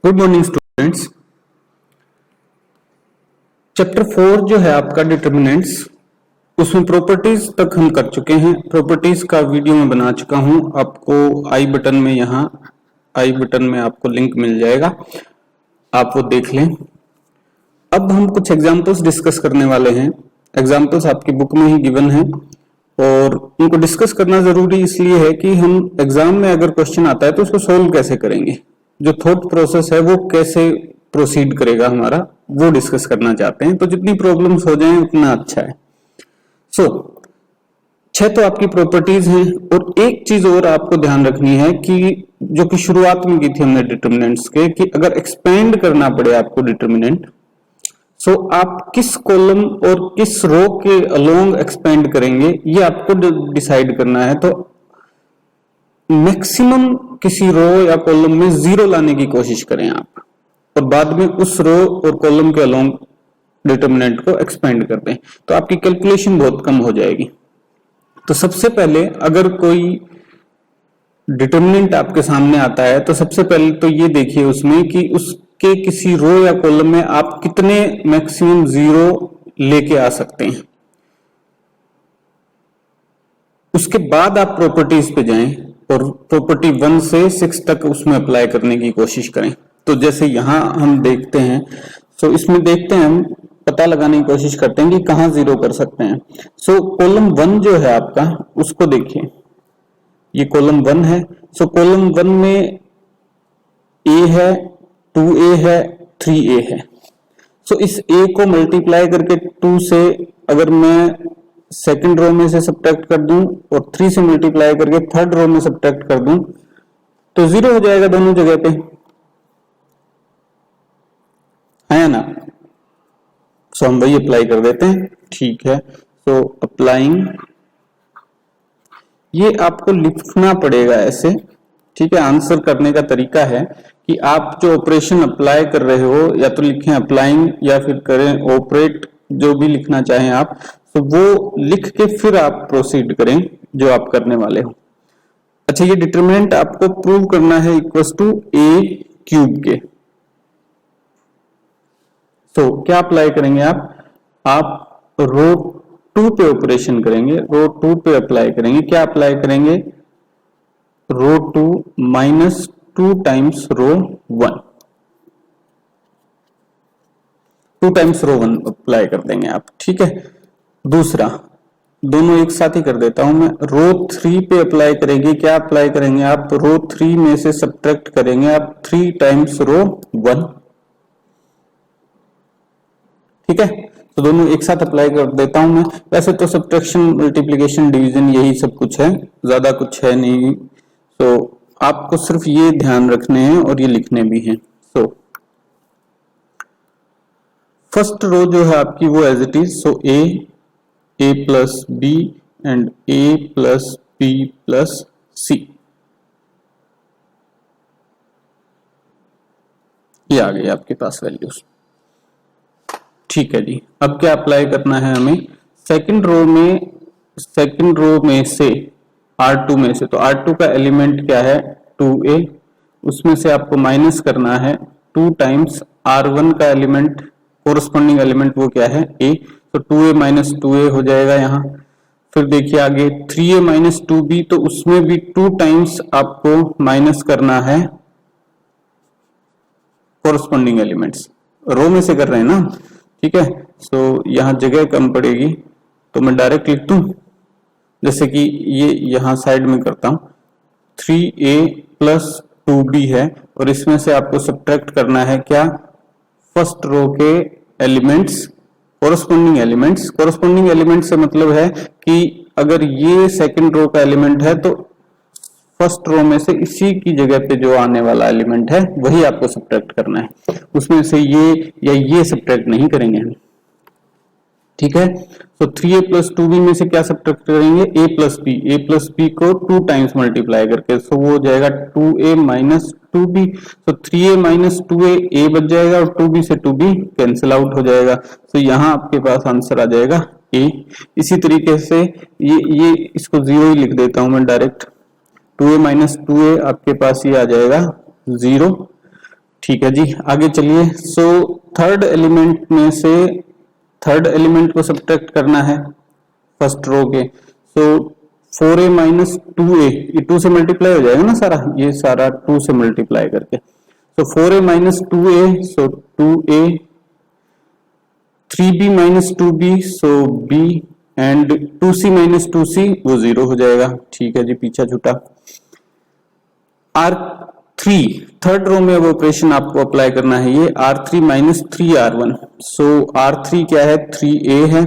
Good morning students. Chapter 4 जो है आपका डिटर्मिनेंट्स, उसमें प्रॉपर्टीज तक हम कर चुके हैं। प्रॉपर्टीज का वीडियो मैं बना चुका हूं, आपको आई बटन में, यहाँ आई बटन में आपको लिंक मिल जाएगा, आप वो देख लें। अब हम कुछ एग्जांपल्स डिस्कस करने वाले हैं। एग्जांपल्स आपकी बुक में ही गिवन है और उनको डिस्कस करना जरूरी इसलिए है कि हम एग्जाम में अगर क्वेश्चन आता है तो उसको सोल्व कैसे करेंगे, जो थॉट प्रोसेस है वो कैसे प्रोसीड करेगा हमारा, वो डिस्कस करना चाहते हैं। तो जितनी प्रॉब्लम्स हो जाएं उतना अच्छा है। सो 6 तो आपकी प्रॉपर्टीज हैं और एक चीज और आपको ध्यान रखनी है कि जो कि शुरुआत में की थी हमने डिटर्मिनेंट्स के, कि अगर एक्सपेंड करना पड़े आपको डिटर्मिनेंट, सो आप किस कॉलम और किस रो के अलोंग एक्सपेंड करेंगे ये आपको डिसाइड करना है। तो मैक्सिमम किसी रो या कॉलम में 0 लाने की कोशिश करें आप, और बाद में उस रो और कॉलम के अलोंग डिटर्मिनेंट को एक्सपेंड कर दें, तो आपकी कैलकुलेशन बहुत कम हो जाएगी। तो सबसे पहले अगर कोई डिटर्मिनेंट आपके सामने आता है तो सबसे पहले तो ये देखिए उसमें कि उसके किसी रो या कॉलम में आप कितने मैक्सिमम 0 लेके आ सकते हैं। उसके बाद आप प्रॉपर्टीज पे जाएं और प्रॉपर्टी 1 से 6 तक उसमें अप्लाई करने की कोशिश करें। तो जैसे यहां हम देखते हैं, सो इसमें देखते हैं, हम पता लगाने की कोशिश करते हैं कि कहां 0 कर सकते हैं। सो कॉलम 1 जो है आपका, उसको देखिए, ये कॉलम 1 है। सो कॉलम 1 में ए है, 2a है, 3a है। सो इस a को मल्टीप्लाई करके 2 से अगर मैं सेकंड रो में से सब्ट्रैक्ट कर दूं और 3 से मल्टीप्लाई करके थर्ड रो में सब्ट्रैक्ट कर दूं तो 0 हो जाएगा दोनों जगह पे, है ना। सो हम वही अप्लाई कर देते हैं, ठीक है। सो अप्लाइंग, ये आपको लिखना पड़ेगा ऐसे, ठीक है। आंसर करने का तरीका है कि आप जो ऑपरेशन अप्लाई कर रहे हो, या तो लिखें अप्लाइंग या फिर करें ऑपरेट, जो भी लिखना चाहें आप, तो वो लिख के फिर आप प्रोसीड करें जो आप करने वाले हो। अच्छा, ये डिटरमिनेंट आपको प्रूव करना है इक्वल्स टू a क्यूब के। तो क्या अप्लाई करेंगे आप रो 2 पे ऑपरेशन करेंगे, रो 2 पे अप्लाई करेंगे। क्या अप्लाई करेंगे? रो 2 माइनस 2 टाइम्स रो 1, 2 टाइम्स रो 1 अप्लाई कर देंगे आप, ठीक है। दूसरा, दोनों एक साथ ही कर देता हूं मैं, रो 3 पे अप्लाई करेंगे। क्या अप्लाई करेंगे आप? रो 3 में से सब्ट्रैक्ट करेंगे आप 3 टाइम्स रो 1, ठीक है। तो दोनों एक साथ अप्लाई कर देता हूं मैं। वैसे तो सब्ट्रैक्शन, मल्टीप्लिकेशन, डिवीजन यही सब कुछ है, ज्यादा कुछ है नहीं। तो आपको सिर्फ ये ध्यान रखने हैं और ये लिखने भी हैं। सो फर्स्ट रो जो है आपकी वो as it is, so a plus B and a plus b plus c, ये आ गई आपके पास वैल्यूज, ठीक है जी। अब क्या अप्लाई करना है हमें? सेकंड रो में से R2 में से, तो R2 का एलिमेंट क्या है? 2a, उसमें से आपको माइनस करना है 2 टाइम्स R1 का एलिमेंट, कोरस्पॉन्डिंग एलिमेंट वो क्या है? a, तो 2a माइनस 2a हो जाएगा यहाँ। फिर देखिए आगे 3a माइनस 2b, तो उसमें भी 2 टाइम्स आपको माइनस करना है कोरस्पॉन्डिंग एलिमेंट्स, रो में से कर रहे हैं ना, ठीक है। सो यहाँ जगह कम पड़ेगी तो मैं डायरेक्ट लिख दूं, जैसे कि ये यहाँ साइड में करता हूं, 3a प्लस 2b है और इसमें से आपको सब्ट्रैक्ट करना है क्या? फर्स्ट रो के elements, corresponding elements. Corresponding element से मतलब है कि अगर ये सेकंड रो का एलिमेंट है तो फर्स्ट रो में से इसी की जगह पे जो आने वाला एलिमेंट है वही आपको सब्ट्रैक्ट करना है, उसमें से ये या ये सब्ट्रैक्ट नहीं करेंगे हम, ठीक है। तो 3a प्लस 2b में से क्या सब्ट्रैक्ट करेंगे? a plus b, a plus b को 2 टाइम्स मल्टीप्लाई करके, सो वो हो जाएगा 2a माइनस 2b। तो 3a माइनस 2a a बच जाएगा और 2b से 2b कैंसिल आउट हो जाएगा। तो यहाँ आपके पास आंसर आ जाएगा a। इसी तरीके से ये इसको 0 ही लिख देता हूं मैं डायरेक्ट, 2a माइनस 2a आपके पास ये आ जाएगा 0। ठीक है जी, आगे चलिए। सो थर्ड एलिमेंट में से थर्ड एलिमेंट को सब्ट्रैक्ट करना है फर्स्ट रो के। सो 4a माइनस 2a, ये 2 से मल्टीप्लाई हो जाएगा ना सारा, ये सारा 2 से मल्टीप्लाई करके। सो 4a minus 2a, so 2a, 3b minus 2b, so b, and 2c minus 2c वो 0 हो जाएगा। ठीक है जी, पीछा छूटा। R3 थर्ड रो में वो ऑपरेशन आपको अप्लाई करना है, ये R3 माइनस 3R1। सो R3 क्या है, 3a है,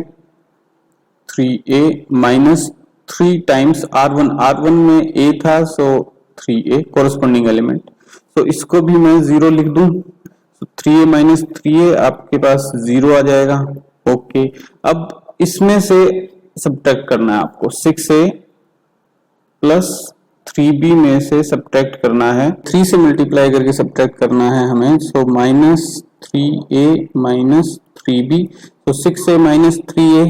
3a minus 3 times R1, R1 में a था, सो 3a कोरस्पॉन्डिंग एलिमेंट। सो इसको भी मैं 0 लिख दूं, so 3a माइनस 3a आपके पास 0 आ जाएगा। ओके, अब इसमें से सब्ट्रैक्ट करना है आपको, 6a प्लस 3b में से सब्ट्रैक्ट करना है, 3 से मल्टीप्लाई करके सब्ट्रैक्ट करना है हमें। So minus 3a minus 3b, तो 6a minus 3a,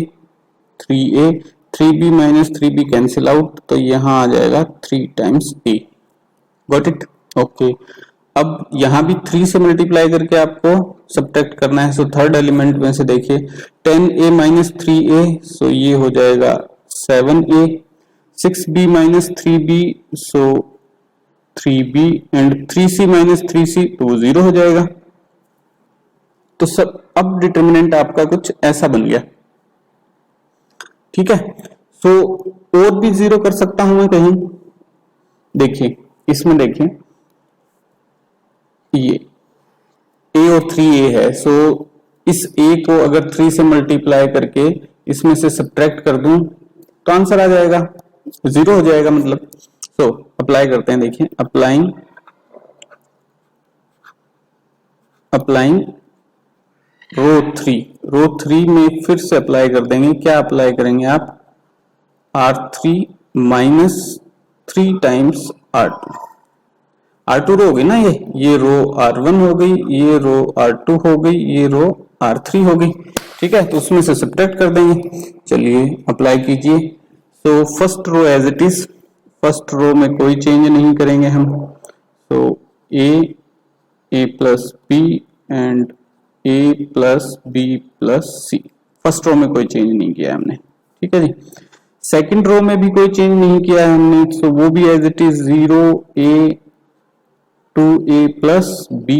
3a, 3b minus 3b cancel out, तो यहाँ आ जाएगा 3 times a। Got it? Okay, अब यहाँ भी 3 से मल्टीप्लाई करके आपको सब्ट्रैक्ट करना है। सो थर्ड एलिमेंट में से देखिए 10a माइनस 3a, सो ये हो जाएगा 7a, 6b minus 3b, so 3b, and 3c minus 3c, तो वो 0 हो जाएगा। तो सब अब डिटर्मिनेंट आपका कुछ ऐसा बन गया। ठीक है, सो और भी 0 कर सकता हूं मैं कहीं, देखिए इसमें देखिए ये a और 3a है। सो इस a को अगर 3 से मल्टीप्लाई करके इसमें से सब्ट्रैक्ट कर दूं तो आंसर आ जाएगा, 0 हो जाएगा मतलब। सो अप्लाई करते हैं, देखिए अप्लाइंग रो 3 में फिर से अप्लाई कर देंगे। क्या अप्लाई करेंगे आप, R3 माइनस 3 टाइम्स R2 रो हो गई ना, ये रो R1 हो गई, ये रो R2 हो गई, ये रो R3 हो गई। ठीक है, तो उसमें से सब्ट्रैक्ट कर देंगे। चलिए अप्लाई कीजिए। So first row as it is, first row में कोई चेंज नहीं करेंगे हम। So a plus B and a plus B plus C, first row में कोई चेंज नहीं किया हमने। ठीक है जी, सेकंड रो में भी कोई चेंज नहीं किया है हमने, सो वो भी as it is 0a 2a plus b।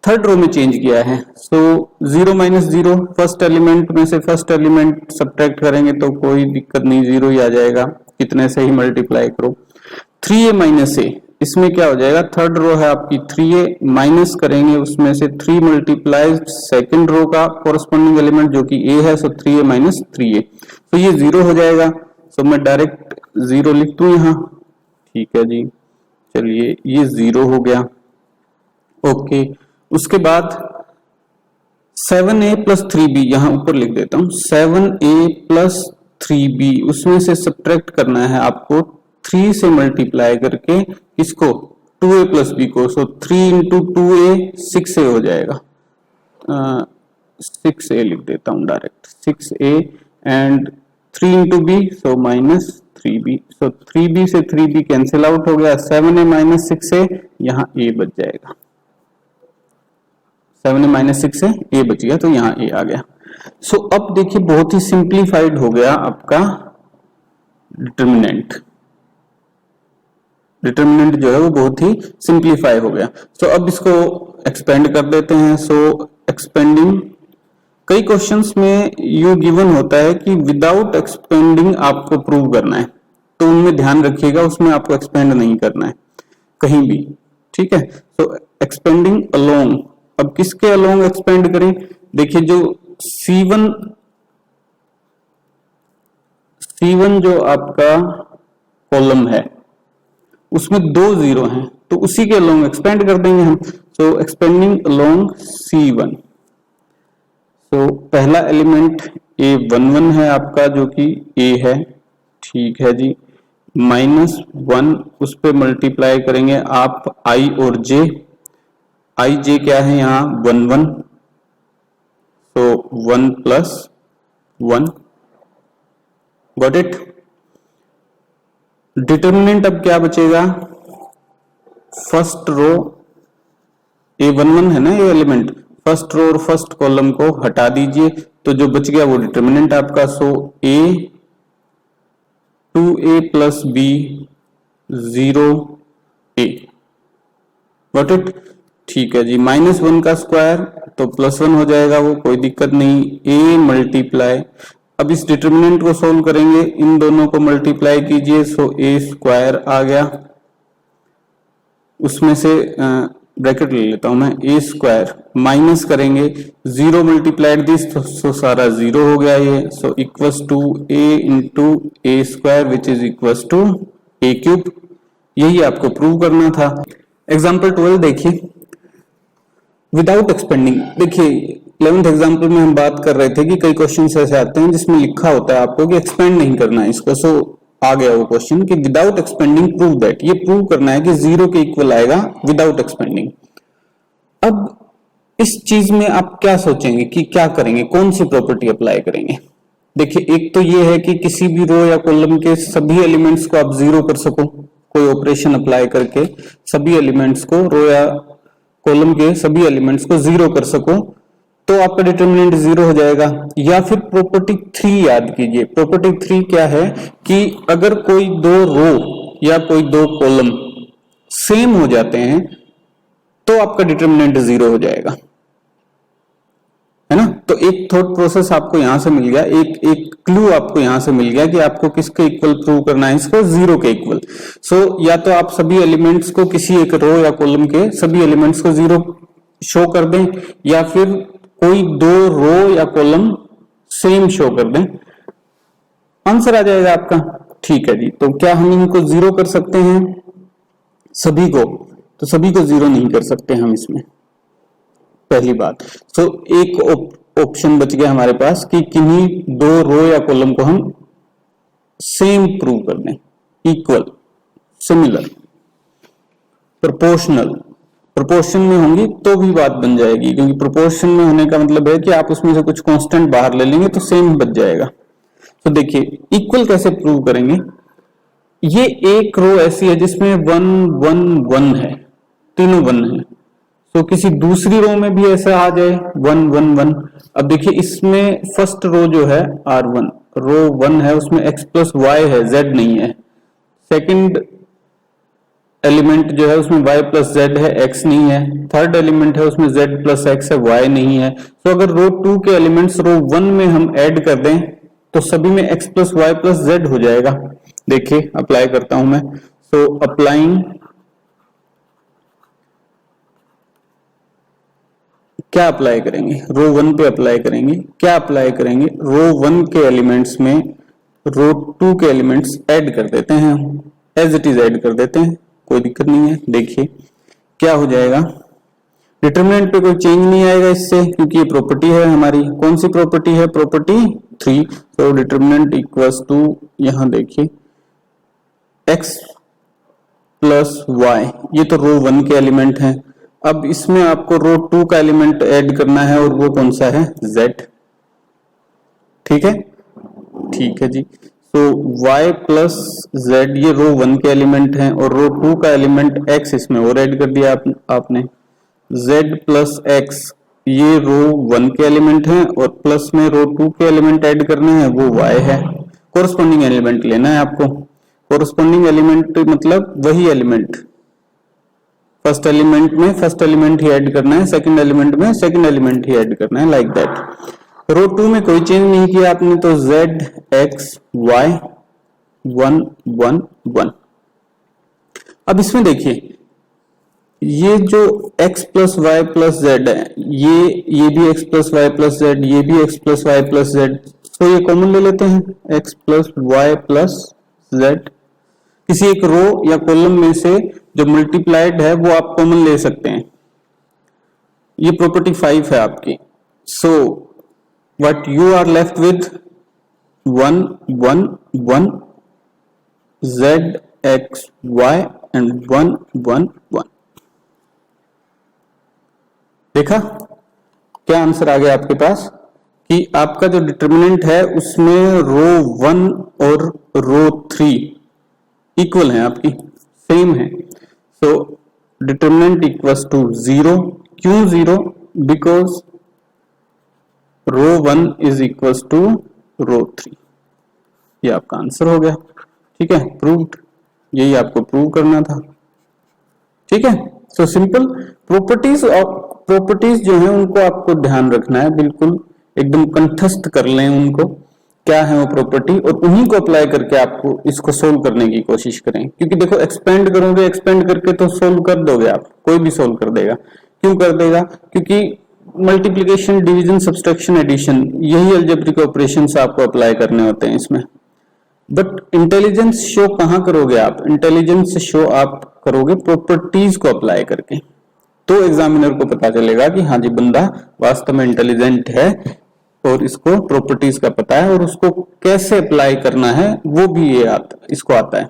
Third row में चेंज किया है, सो 0 माइनस 0, फर्स्ट एलिमेंट में से फर्स्ट एलिमेंट सब्ट्रैक्ट करेंगे तो कोई दिक्कत नहीं, 0 ही आ जाएगा, कितने से ही मल्टीप्लाई करो। 3a माइनस a, इसमें क्या हो जाएगा, थर्ड रो है आपकी, 3a माइनस करेंगे उसमें से 3 मल्टीप्लाई सेकंड रो का कोरस्पॉन्डिंग एलिमेंट जो कि a है, सो 3a माइनस 3a, तो ये 0 हो जाएगा। सो मैं डायरेक्ट 0 लिख दूं यहाँ। ठीक है जी, चलिए ये 0 हो गया। ओके, उसके बाद 7a प्लस 3b, यहां ऊपर लिख देता हूं, 7a प्लस 3b, उसमें से सब्ट्रैक्ट करना है आपको 3 से मल्टीप्लाई करके इसको 2a प्लस b को। सो 3 इंटू 2a 6a हो जाएगा, 6a लिख देता हूं direct, 6a and 3 into b, so minus 3b। So 3b से 3b कैंसिल आउट हो गया, 7a माइनस 6a, यहाँ a बच जाएगा, 7a माइनस 6 से a बच गया, तो यहाँ a आ गया। सो अब देखिए बहुत ही सिंप्लीफाइड हो गया आपका डिटर्मिनेंट, डिटर्मिनेंट जो है वो बहुत ही सिंप्लीफाई हो गया। सो अब इसको एक्सपेंड कर देते हैं। सो एक्सपेंडिंग, कई क्वेश्चंस में यू गिवन होता है कि विदाउट एक्सपेंडिंग आपको प्रूव करना है, तो उनमें ध्यान रखिएगा, उसमें आपको एक्सपेंड नहीं करना है कहीं भी। ठीक है, तो एक्सपेंडिंग अलोंग, अब किसके अलोंग एक्सपेंड करें, देखिए जो C1 जो आपका कॉलम है उसमें 2 0 हैं, तो उसी के अलोंग एक्सपेंड कर देंगे हम। सो एक्सपेंडिंग अलोंग C1, तो पहला एलिमेंट A11 है आपका जो कि A है। ठीक है जी, -1 उस पे मल्टीप्लाई करेंगे आप I और J, I J क्या है यहाँ 1 1, तो 1 प्लस 1, गॉट इट। डिटर्मिनेंट अब क्या बचेगा, फर्स्ट रो A11 है ना ये एलिमेंट, फर्स्ट रो और फर्स्ट कॉलम को हटा दीजिए तो जो बच गया वो डिटर्मिनेंट आपका। सो A 2A plus B 0A, got it. ठीक है जी, -1 का स्क्वायर तो +1 हो जाएगा, वो कोई दिक्कत नहीं। A मल्टीप्लाई, अब इस डिटर्मिनेंट को सोल्व करेंगे, इन दोनों को मल्टीप्लाई कीजिए, सो A स्क्वायर आ गया, उसमें से ब्रैकेट ले लेता हूं मैं, A स्क्वायर माइनस करेंगे 0 मल्टीप्लाइड दिस तो सारा 0 हो गया ये, so equals to A into A square which is equals to A cube. यही आपको प्रूव करना था। एग्जाम्पल 12 देखिए, विदाउट एक्सपेंडिंग। देखिए 11th एग्जाम्पल में हम बात कर रहे थे कि कई क्वेश्चन ऐसे आते हैं जिसमें लिखा होता है आपको कि एक्सपेंड नहीं करना है इसको, सो आ गया वो क्वेश्चन कि विदाउट एक्सपेंडिंग प्रूव दैट, ये प्रूव करना है कि 0 के इक्वल आएगा विदाउट एक्सपेंडिंग। अब इस चीज में आप क्या सोचेंगे कि क्या करेंगे, कौन सी प्रॉपर्टी अप्लाई करेंगे। देखिए एक तो ये है कि किसी भी रो या कॉलम के सभी एलिमेंट्स को आप 0 कर सको, कोई ऑपरेशन अप्लाई करके सभी एलिमेंट्स को, रो या कॉलम के सभी एलिमेंट्स को 0 कर सको तो आपका डिटर्मिनेंट 0 हो जाएगा। या फिर प्रॉपर्टी 3 याद कीजिए। प्रॉपर्टी 3 क्या है कि अगर कोई दो रो या कोई दो कॉलम सेम हो जाते हैं तो आपका डिटर्मिनेंट 0 हो जाएगा, है ना। तो एक थॉट प्रोसेस आपको यहां से मिल गया, एक क्लू आपको यहां से मिल गया कि आपको किसके इक्वल प्रूव करना है, इसको 0 के इक्वल। सो या तो आप सभी एलिमेंट्स को, किसी एक रो या कॉलम के सभी एलिमेंट्स को 0 शो कर दें, या फिर कोई दो रो या कॉलम सेम शो कर दें, आंसर आ जाएगा आपका। ठीक है जी, तो क्या हम इनको 0 कर सकते हैं सभी को? तो सभी को 0 नहीं कर सकते हम इसमें, पहली बात। सो एक ऑप्शन बच गया हमारे पास कि किन्हीं दो रो या कॉलम को हम सेम प्रूव कर दें, इक्वल, सिमिलर, प्रोपोर्शनल। प्रोपोर्शन में होंगी तो भी बात बन जाएगी, क्योंकि प्रोपोर्शन में होने का मतलब है कि आप उसमें से कुछ कांस्टेंट बाहर ले लेंगे तो सेम बच जाएगा। तो देखिए इक्वल कैसे प्रूव करेंगे। ये एक रो ऐसी है जिसमें 1 1 1 है, तीनों 1 है। तो किसी दूसरी रो में भी ऐसा आ जाए 1 1 1। अब देखिए इसमें फर्स्ट रो जो है R1, रो 1 है, उसमें x प्लस y है, z नहीं है। सेकंड एलिमेंट जो है उसमें y प्लस z है, x नहीं है। थर्ड एलिमेंट है उसमें z प्लस x है, y नहीं है। तो अगर रो 2 के एलिमेंट्स रो 1 में हम ऐड कर दें तो सभी में x plus y plus z हो जाएगा। देखिए अप्लाई करता हूं मैं। सो अप्लाइंग, क्या अप्लाई करेंगे, रो 1 पे अप्लाई करेंगे। क्या अप्लाई करेंगे, रो 1 के एलिमेंट्स में रो 2 के एलिमेंट्स ऐड कर देते हैं, एज इट इज ऐड कर देते हैं, कोई दिक्कत नहीं है। देखिए क्या हो जाएगा, डिटरमिनेंट पे कोई चेंज नहीं आएगा इससे, क्योंकि ये प्रॉपर्टी है हमारी। कौन सी प्रॉपर्टी है, प्रॉपर्टी 3। तो डिटरमिनेंट इक्वल्स टू, यहां देखिए x प्लस y, ये तो रो 1 के एलिमेंट हैं। अब इसमें आपको रो 2 का एलिमेंट ऐड करना है और वो कौन सा है, z। ठीक है, ठीक है जी। तो y प्लस z ये रो 1 के एलिमेंट हैं और रो 2 का एलिमेंट x इसमें और ऐड कर दिया आपने। z प्लस x ये रो 1 के एलिमेंट हैं और प्लस में रो 2 के एलिमेंट ऐड करने हैं, वो y है। कोरस्पॉन्डिंग एलिमेंट लेना है आपको। कोरस्पॉन्डिंग एलिमेंट मतलब वही एलिमेंट, फर्स्ट एलिमेंट में फर्स्ट एलिमेंट ही ऐड करना है, सेकंड एलिमेंट में सेकंड एलिमेंट ही ऐड करना है, लाइक दैट। रो 2 में कोई चेंज नहीं किया आपने, तो z x y 1 1 1। अब इसमें देखिए ये जो x plus Y plus Z है, ये भी x plus Y plus Z, ये भी x plus Y plus Z, तो ये कॉमन ले लेते हैं, x plus Y plus Z. किसी एक रो या कॉलम में से जो मल्टीप्लाइड है वो आप कॉमन ले सकते हैं। ये प्रॉपर्टी 5 है आपकी। So what you are left with 1 1 1 z x y and 1 1 1। देखा क्या आंसर आ गया आपके पास कि आपका जो डिटर्मिनेंट है उसमें रो 1 और रो 3 इक्वल है, आपकी सेम है। सो डिटर्मिनेंट इक्वल्स टू 0 क्यों 0? Because row 1 is equals to row 3। ये आपका आंसर हो गया। ठीक है, प्रूव्ड। यही आपको प्रूव करना था। ठीक है, सो सिंपल। प्रॉपर्टीज जो है उनको आपको ध्यान रखना है, बिल्कुल एकदम कंठस्थ कर लें उनको, क्या है वो प्रॉपर्टी, और उन्हीं को अप्लाई करके आपको इसको सोल्व करने की कोशिश करें। क्योंकि देखो एक्सपेंड करोगे, एक्सपेंड करके तो सोल्व कर दोगे आप, कोई भी सोल्व कर देगा। क्यों कर देगा? क्योंकि मल्टीप्लिकेशन, डिवीजन, सब्सट्रैक्शन, एडिशन, यही अलजेब्रिक ऑपरेशंस आपको अप्लाई करने होते हैं इसमें। बट इंटेलिजेंस शो कहां करोगे आप? इंटेलिजेंस शो आप करोगे प्रॉपर्टीज को अप्लाई करके। तो एग्जामिनर को पता चलेगा कि हाँ जी बंदा वास्तव में इंटेलिजेंट है और इसको प्रॉपर्टीज का पता है, और उसको कैसे अप्लाई करना है वो भी ये इसको आता है।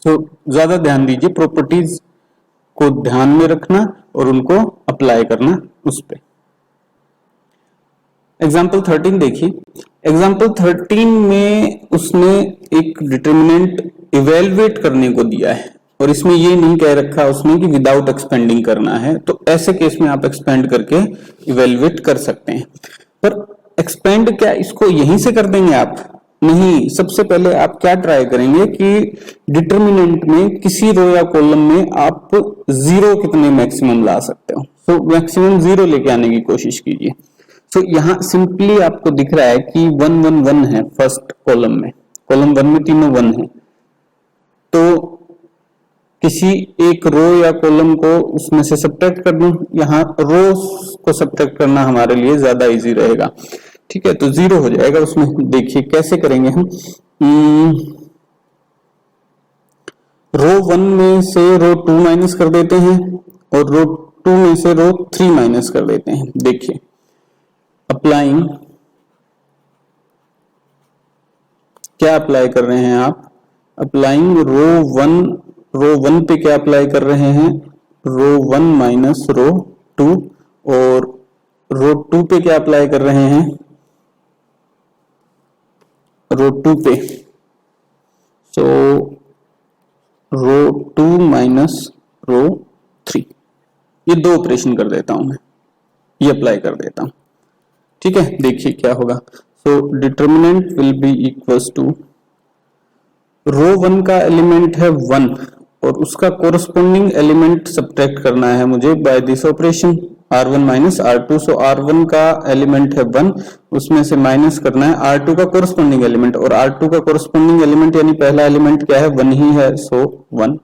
सो ज्यादा ध्यान दीजिए, प्रॉपर्टीज को ध्यान में रखना और उनको अप्लाई करना उस पे। एग्जाम्पल 13 देखिए। एग्जाम्पल 13 में उसने एक डिटर्मिनेंट इवेलुएट करने को दिया है, और इसमें ये नहीं कह रखा उसने कि विदाउट एक्सपेंडिंग करना है। तो ऐसे केस में आप एक्सपेंड करके इवेलुएट कर सकते हैं। पर एक्सपेंड क्या इसको यहीं से कर देंगे आप? नहीं, सबसे पहले आप क्या ट्राई करेंगे कि डिटर्मिनेंट में किसी रो या कॉलम में आप 0 कितने मैक्सिमम ला सकते हो। सो मैक्सिमम 0 लेके आने की कोशिश कीजिए। तो यहां सिंपली आपको दिख रहा है कि 1 1 1 है फर्स्ट कॉलम में, कॉलम 1 में तीनों 1 है। तो किसी एक रो या कॉलम को उसमें से सब्ट्रैक्ट कर दूं, यहां रो को सब्ट्रैक्ट करना हमारे लिए ज्यादा इजी रहेगा। ठीक है, तो 0 हो जाएगा उसमें। देखिए कैसे करेंगे हम। रो 1 में से रो 2 माइनस कर देते हैं, और रो 2 में से रो 3 माइनस कर देते हैं। देखिए अप्लाइंग, क्या अप्लाई कर रहे हैं आप? अप्लाइंग रो 1 पे क्या अप्लाई कर रहे हैं? रो 1 माइनस रो 2, और रो 2 पे क्या अप्लाई कर रहे हैं? रो 2 पे। सो रो 2 माइनस रो 3, ये 2 ऑपरेशन कर देता हूं मैं, ये अप्लाई कर देता हूं। ठीक है, देखिए क्या होगा। So determinant will be equals to, row 1 का एलिमेंट है 1 और उसका कोरस्पोंडिंग एलिमेंट सब्ट्रैक्ट करना है मुझे by this operation r1 minus r2। So r1 का एलिमेंट है 1, उसमें से माइनस करना है r2 का कोरस्पोंडिंग एलिमेंट, और r2 का कोरस्पोंडिंग एलिमेंट यानी पहला एलिमेंट क्या है? 1 ही है, सो 1।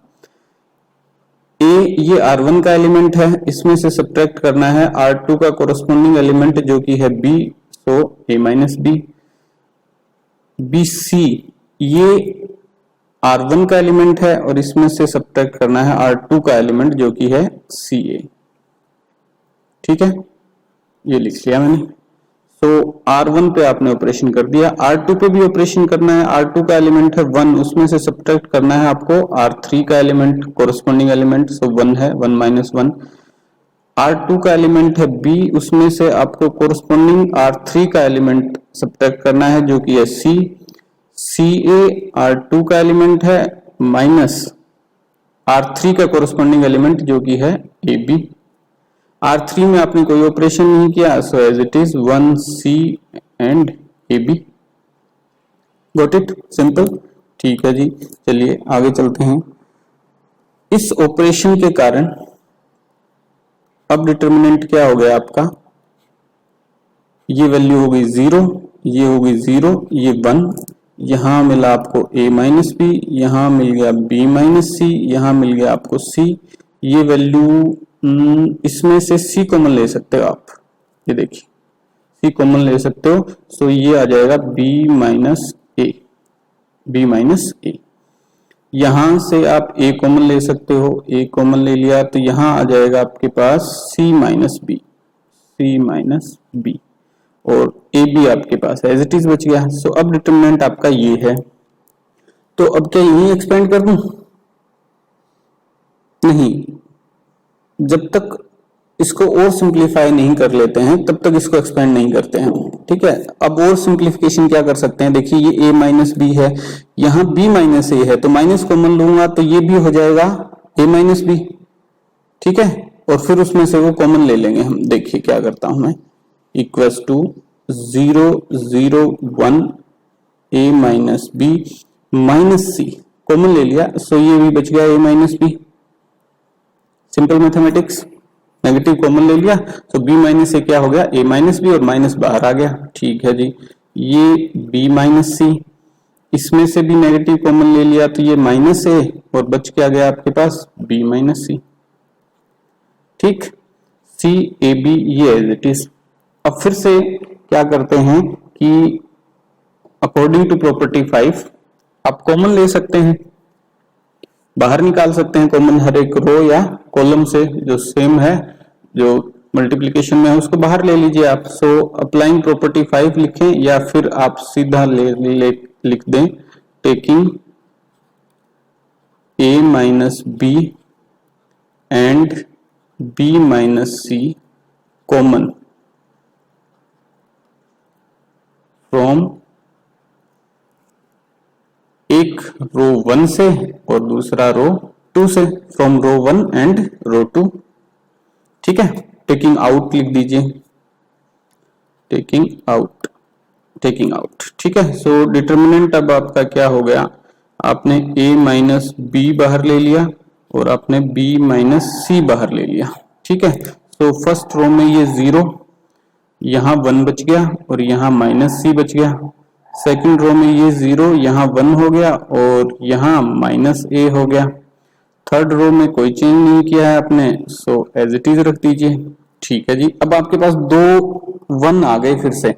ये r1 का एलिमेंट है, इसमें से सब्ट्रैक्ट करना है r2 का कोरस्पोंडिंग एलिमेंट जो कि है b, so a minus b। bc ये r1 का एलिमेंट है और इसमें से सब्ट्रैक्ट करना है r2 का एलिमेंट जो कि है ca। ठीक है, ये लिख लिया मैंने। तो r1 पे आपने ऑपरेशन कर दिया, r2 पे भी ऑपरेशन करना है। r2 का एलिमेंट है 1, उसमें से सब्ट्रैक्ट करना है आपको r3 का एलिमेंट, कोरस्पोंडिंग एलिमेंट, सो 1 है, 1 माइनस 1। r2 का एलिमेंट है b, उसमें से आपको कोरस्पोंडिंग r3 का एलिमेंट सब्ट्रैक्ट करना है जो कि है c। ca r2 का एलिमेंट है माइनस r3 का कोरस्पोंडिंग एलिमेंट जो कि है ab। R3 में आपने कोई ऑपरेशन नहीं किया, so as it is 1c and AB। Got it? Simple. ठीक है जी, चलिए आगे चलते हैं। इस ऑपरेशन के कारण अब डिटर्मिनेंट क्या हो गया आपका? ये वैल्यू हो गई 0, ये हो गई 0, ये 1, यहां मिला आपको a माइनस बी, यहां मिल गया b माइनस सी, यहां मिल गया आपको c। ये वैल्यू इसमें से c कॉमन ले सकते हो आप, ये देखिए c कॉमन ले सकते हो। सो ये आ जाएगा b माइनस ए। यहां से आप a कॉमन ले सकते हो, a कॉमन ले लिया तो यहां आ जाएगा आपके पास c माइनस बी, और a भी आपके पास एज इट इज बच गया। सो अब डिटर्मिनेंट आपका ये है। तो अब क्या यही एक्सपेंड कर दूं? नहीं, जब तक इसको और सिंप्लीफाई नहीं कर लेते हैं तब तक इसको एक्सपेंड नहीं करते हैं। ठीक है, अब और सिंप्लीफिकेशन क्या कर सकते हैं? देखिए ये a माइनस बी है, यहां b माइनस ए है, तो माइनस कॉमन लूंगा तो ये भी हो जाएगा a माइनस बी। ठीक है, और फिर उसमें से वो कॉमन ले लेंगे हम। देखिए क्या करता हूं मैं, equals to 0 0 1 a minus B minus C, common ले लिया, सो ये भी बच गया a minus B. Simple mathematics, negative common ले लिया तो b माइनस ए क्या हो गया, a माइनस बी, और माइनस बाहर आ गया। ठीक है जी, ये b माइनस सी, इसमें से भी नेगेटिव कॉमन ले लिया तो ये माइनस ए, और बच क्या गया आपके पास b माइनस सी। ठीक, सी ए बी ये एज इट इज। अब फिर से क्या करते हैं कि अकॉर्डिंग टू प्रॉपर्टी 5 आप कॉमन ले सकते हैं, बाहर निकाल सकते हैं कॉमन हर एक रो या कॉलम से, जो सेम है, जो मल्टीप्लिकेशन में है उसको बाहर ले लीजिए आप। सो अप्लाइंग प्रॉपर्टी 5 लिखें, या फिर आप सीधा लिख दें taking a minus B and b minus C common from एक रो 1 से और दूसरा रो 2 से, फ्रॉम रो 1 एंड रो 2। ठीक है, टेकिंग आउट लिख दीजिए, टेकिंग आउट, टेकिंग आउट। ठीक है, सो डिटर्मिनेंट अब आपका क्या हो गया, आपने a माइनस बी बाहर ले लिया और आपने b माइनस सी बाहर ले लिया। ठीक है, सो फर्स्ट रो में ये 0, यहाँ 1 बच गया और यहाँ माइनस सी बच गया। सेकंड रो में ये 0, यहाँ 1 हो गया और यहाँ माइनस ए हो गया। थर्ड रो में कोई चेंज नहीं किया है आपने, सो एज इट इज रख दीजिए। ठीक है जी, अब आपके पास 2 1 आ गए फिर से।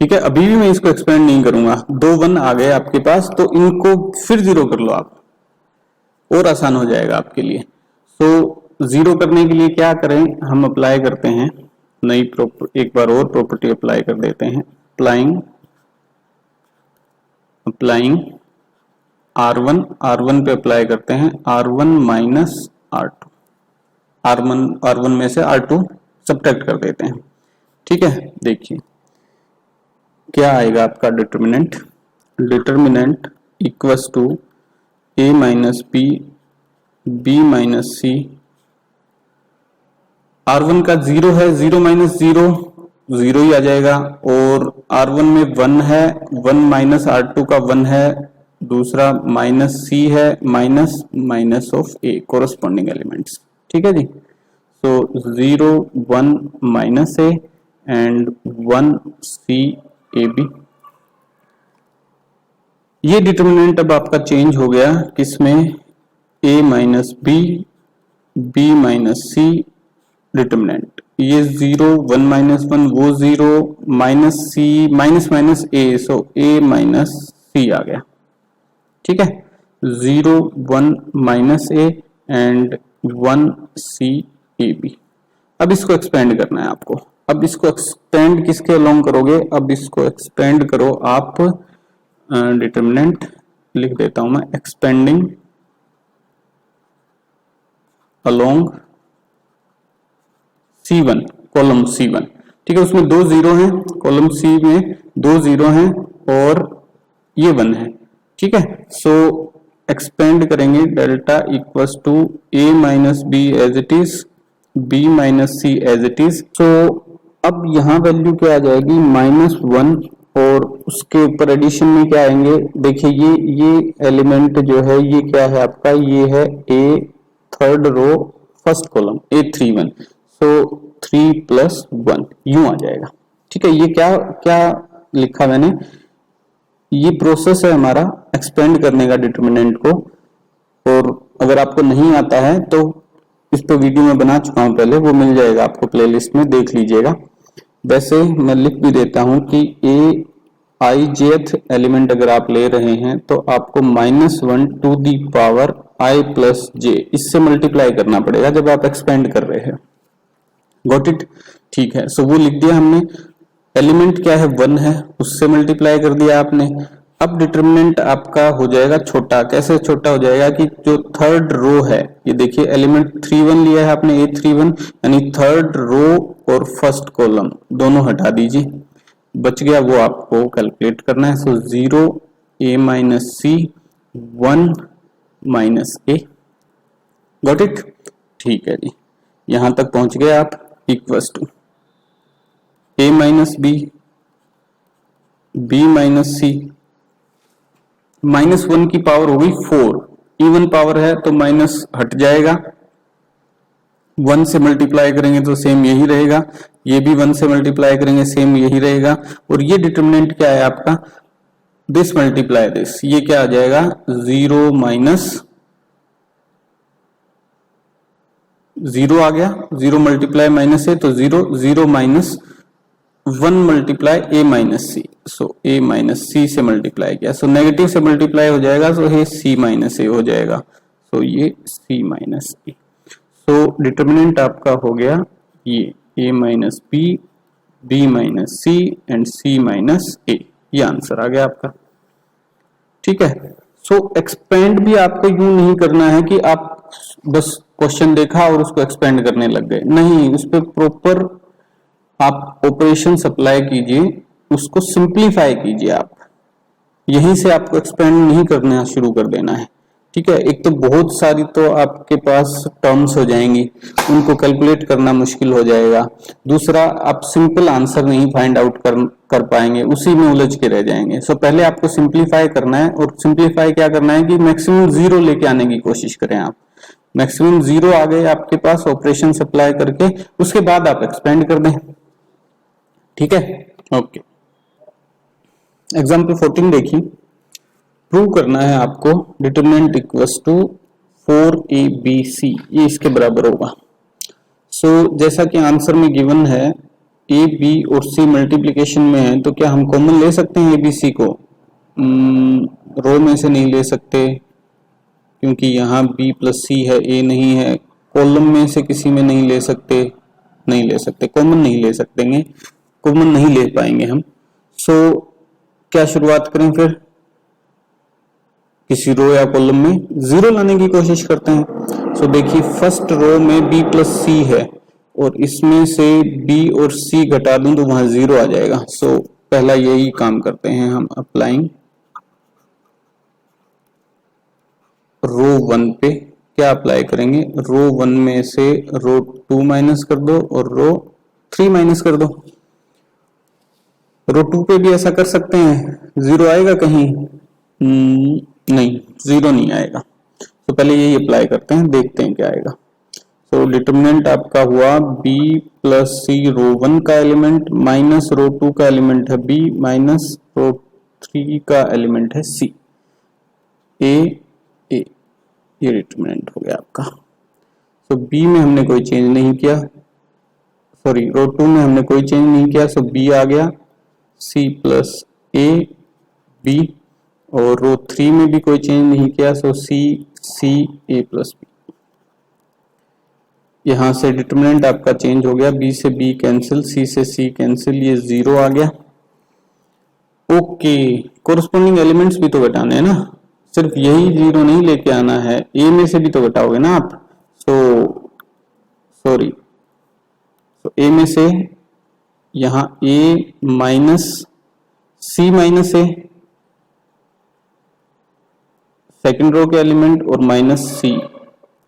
ठीक है, अभी भी मैं इसको एक्सपेंड नहीं करूंगा, 2 1 आ गए आपके पास, तो इनको फिर 0 कर लो आप, और आसान हो जाएगा आपके लिए। सो 0 करने के लिए क्या करें, हम अप्लाई करते हैं नई एक बार और प्रॉपर्टी अप्लाई कर देते हैं, अप्लाइंग R1 पे अप्लाई करते हैं R1 माइनस R2, R1 में से R2 सब्ट्रैक्ट कर देते हैं। ठीक है, देखिए क्या आएगा आपका determinant, determinant equals to a minus B, b minus C. R1 का 0 है, 0 माइनस 0 0 ही आ जाएगा, और R1 में 1 है, 1 माइनस R2 का 1 है, दूसरा माइनस C है, minus minus of A corresponding elements. ठीक है जी, सो 0 1 minus A and 1 C A B। ये डिटर्मिनेंट अब आपका चेंज हो गया किसमें, A minus B, B minus C determinant, ये 0 1 माइनस 1 वो 0, minus C minus minus A, so A minus C आ गया। ठीक है, 0 1 minus A and 1 C A B। अब इसको एक्सपेंड करना है आपको। अब इसको एक्सपेंड किसके अलोंग करोगे, अब इसको एक्सपेंड करो आप, डिटर्मिनेंट लिख देता हूं मैं, expanding along C1, column C1। ठीक है, उसमें 2 0 हैं, कॉलम C में 2 0 हैं और ये 1 है। ठीक है, सो एक्सपेंड करेंगे delta equals to a minus B as it is, b minus C as it is. So अब यहाँ वैल्यू क्या आ जाएगी, -1, और उसके ऊपर एडिशन में क्या आएंगे, देखिए ये एलिमेंट जो है ये क्या है आपका, ये है a third row first column A31, so 3 + 1 यूं आ जाएगा। ठीक है, ये क्या लिखा मैंने, ये प्रोसेस है हमारा एक्सपेंड करने का डिटर्मिनेंट को। और अगर आपको नहीं आता है तो इस पर वीडियो में बना चुका हूं पहले, वो मिल जाएगा आपको प्लेलिस्ट में, देख लीजिएगा। वैसे मैं लिख भी देता हूं कि ijth एलिमेंट अगर आप ले रहे हैं तो आपको -1 to the power i + j इससे मल्टीप्लाई करना पड़ेगा जब आप एक्सपेंड कर रहे हैं। Got it? ठीक है, सो वो लिख दिया हमने। एलिमेंट क्या है, 1 है, उससे मल्टीप्लाई कर दिया आपने। अब डिटर्मिनेंट आपका हो जाएगा छोटा। कैसे छोटा हो जाएगा कि जो थर्ड रो है, ये देखिए एलिमेंट 31 लिया है आपने, A31, यानी थर्ड रो और फर्स्ट कॉलम दोनों हटा दीजिए, बच गया वो आपको कैलकुलेट करना है। So 0 A minus C 1 minus A। Got it? ठीक है जी, यहां तक पहुंच गए आप। Equals to a minus B, b minus C, -1 की पावर हो गई 4, इवन पावर है तो माइनस हट जाएगा, 1 से मल्टीप्लाई करेंगे तो सेम यही रहेगा, ये भी 1 से मल्टीप्लाई करेंगे सेम यही रहेगा, और ये डिटरमिनेंट क्या है आपका, दिस मल्टीप्लाई दिस, ये क्या आ जाएगा 0 माइनस 0 आ गया, 0 मल्टीप्लाई माइनस है तो 0, 0 minus 1 multiply a minus C, so a minus C से मल्टीप्लाई किया, सो नेगेटिव से मल्टीप्लाई हो जाएगा, सो ये c माइनस a हो जाएगा, सो ये c minus a। So determinant आपका हो गया ये a minus B, b minus C and c minus a, ये आंसर आ गया आपका। ठीक है, सो एक्सपेंड भी आपको यूं नहीं करना है कि आप बस क्वेश्चन देखा और उसको एक्सपेंड करने लग गए, नहीं, उस पर प्रॉपर आप ऑपरेशन अप्लाई कीजिए, उसको सिंप्लीफाई कीजिए आप, यहीं से आपको एक्सपेंड नहीं करना शुरू कर देना है। ठीक है, एक तो बहुत सारी तो आपके पास टर्म्स हो जाएंगी, उनको कैलकुलेट करना मुश्किल हो जाएगा, दूसरा आप सिंपल आंसर नहीं फाइंड आउट कर पाएंगे, उसी में उलझ के रह जाएंगे। सो पहले आपको सिंप्लीफाई करना है, और सिंप्लीफाई क्या करना है कि मैक्सिमम 0 लेके आने की कोशिश करें आप, मैक्सिमम 0 आ गए आपके पास ऑपरेशन अप्लाई करके, उसके बाद आप एक्सपेंड कर दें। ठीक है, ओके। एग्जाम्पल 14 देखिए, प्रूव करना है आपको डिटरमिनेंट इक्वल्स टू 4abc, ये इसके बराबर होगा। सो जैसा कि आंसर में गिवन है a b और c मल्टीप्लिकेशन में है, तो क्या हम कॉमन ले सकते हैं abc को? रो में से नहीं ले सकते, क्योंकि यहाँ b प्लस c है, a नहीं है। कॉलम में से किसी में नहीं ले सकते, नहीं ले सकते, कॉमन नहीं ले सकते, कॉमन नहीं ले पाएंगे हम। सो क्या शुरुआत करें फिर, किसी रो या कॉलम में 0 लाने की कोशिश करते हैं। सो देखिए फर्स्ट रो में b प्लस सी है, और इसमें से b और c घटा दूं तो वहां 0 आ जाएगा। सो पहला यही काम करते हैं हम, अप्लाइंग रो 1 पे क्या अप्लाई करेंगे, रो 1 में से रो 2 माइनस कर दो और रो 3 माइनस कर दो। रो 2 पे भी ऐसा कर सकते हैं, 0 आएगा कहीं? नहीं, 0 नहीं आएगा। तो पहले यही अप्लाई करते हैं, देखते हैं क्या आएगा। तो डिटरमिनेंट आपका हुआ b प्लस सी रो 1 का एलिमेंट माइनस रो 2 का एलिमेंट है b माइनस रो 3 का एलिमेंट है c, a a, ये डिटरमिनेंट हो गया आपका। तो b में हमने कोई चेंज नहीं किया, सॉरी रो 2 में हमने कोई चेंज नहीं किया, सो b आ गया, c प्लस a b, और रो 3 में भी कोई चेंज नहीं किया, सो c a प्लस b। यहां से डिटरमिनेंट आपका चेंज हो गया, b से b कैंसिल, c से c कैंसिल, ये 0 आ गया। ओके, कोरस्पोंडिंग एलिमेंट्स भी तो घटाने हैं ना, सिर्फ यही 0 नहीं लेके आना है, a में से भी तो घटाओगे ना आप। सॉरी, तो a में से यहां a minus c minus a, second row के एलिमेंट, और माइनस c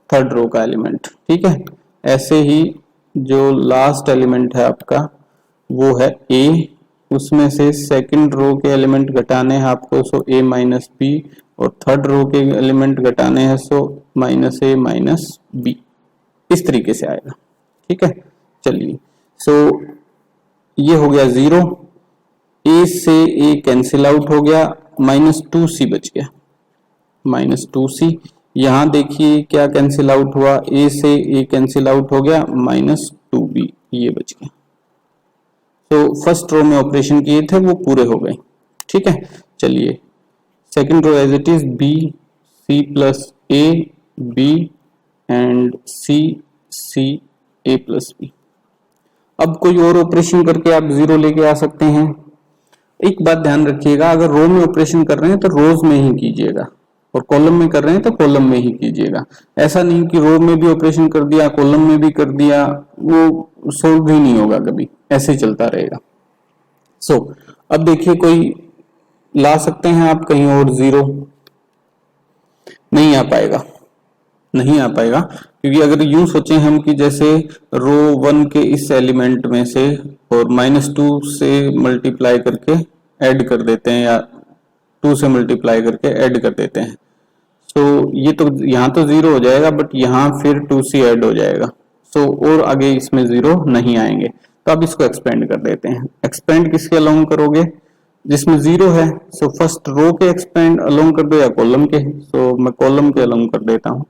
थर्ड रो का एलिमेंट। ठीक है, ऐसे ही जो लास्ट एलिमेंट है आपका वो है a, उसमें से सेकंड रो के एलिमेंट घटाने हैं आपको, सो a माइनस बी, और थर्ड रो के एलिमेंट घटाने हैं, so minus a minus B, इस तरीके से आएगा। ठीक है, चलिए, सो ये हो गया 0, a से a कैंसिल आउट हो गया, -2c बच गया, -2c। यहां देखिए क्या कैंसिल आउट हुआ, a से a कैंसिल आउट हो गया, -2b, ये बच गया। तो फर्स्ट रो में ऑपरेशन किए थे वो पूरे हो गए। ठीक है, चलिए second row as it is, b c plus a b and c a plus b। अब कोई और ऑपरेशन करके आप 0 लेके आ सकते हैं। एक बात ध्यान रखिएगा, अगर रो में ऑपरेशन कर रहे हैं तो रोज में ही कीजिएगा, और कॉलम में कर रहे हैं तो कॉलम में ही कीजिएगा। ऐसा नहीं कि रो में भी ऑपरेशन कर दिया कॉलम में भी कर दिया, वो सोल्व ही नहीं होगा कभी, ऐसे ही चलता रहेगा। सो अब देखिए कोई ला सकते हैं आप कहीं और 0, नहीं आ पाएगा, नहीं आ पाएगा, क्योंकि अगर यूं सोचें हम कि जैसे रो 1 के इस एलिमेंट में से और -2 से मल्टीप्लाई करके ऐड कर देते हैं या 2 से मल्टीप्लाई करके ऐड कर देते हैं, तो ये तो यहाँ तो 0 हो जाएगा, बट यहाँ फिर 2c ऐड हो जाएगा, सो और आगे इसमें 0 नहीं आएंगे। तो अब इसको एक्सपेंड कर देते हैं। एक्सपेंड किसके अलोंग करोगे? जिसमें 0 है, सो फर्स्ट रो के एक्सपेंड अलोंग कर दो या कॉलम के, सो मैं कॉलम के अलोंग कर देता हूं।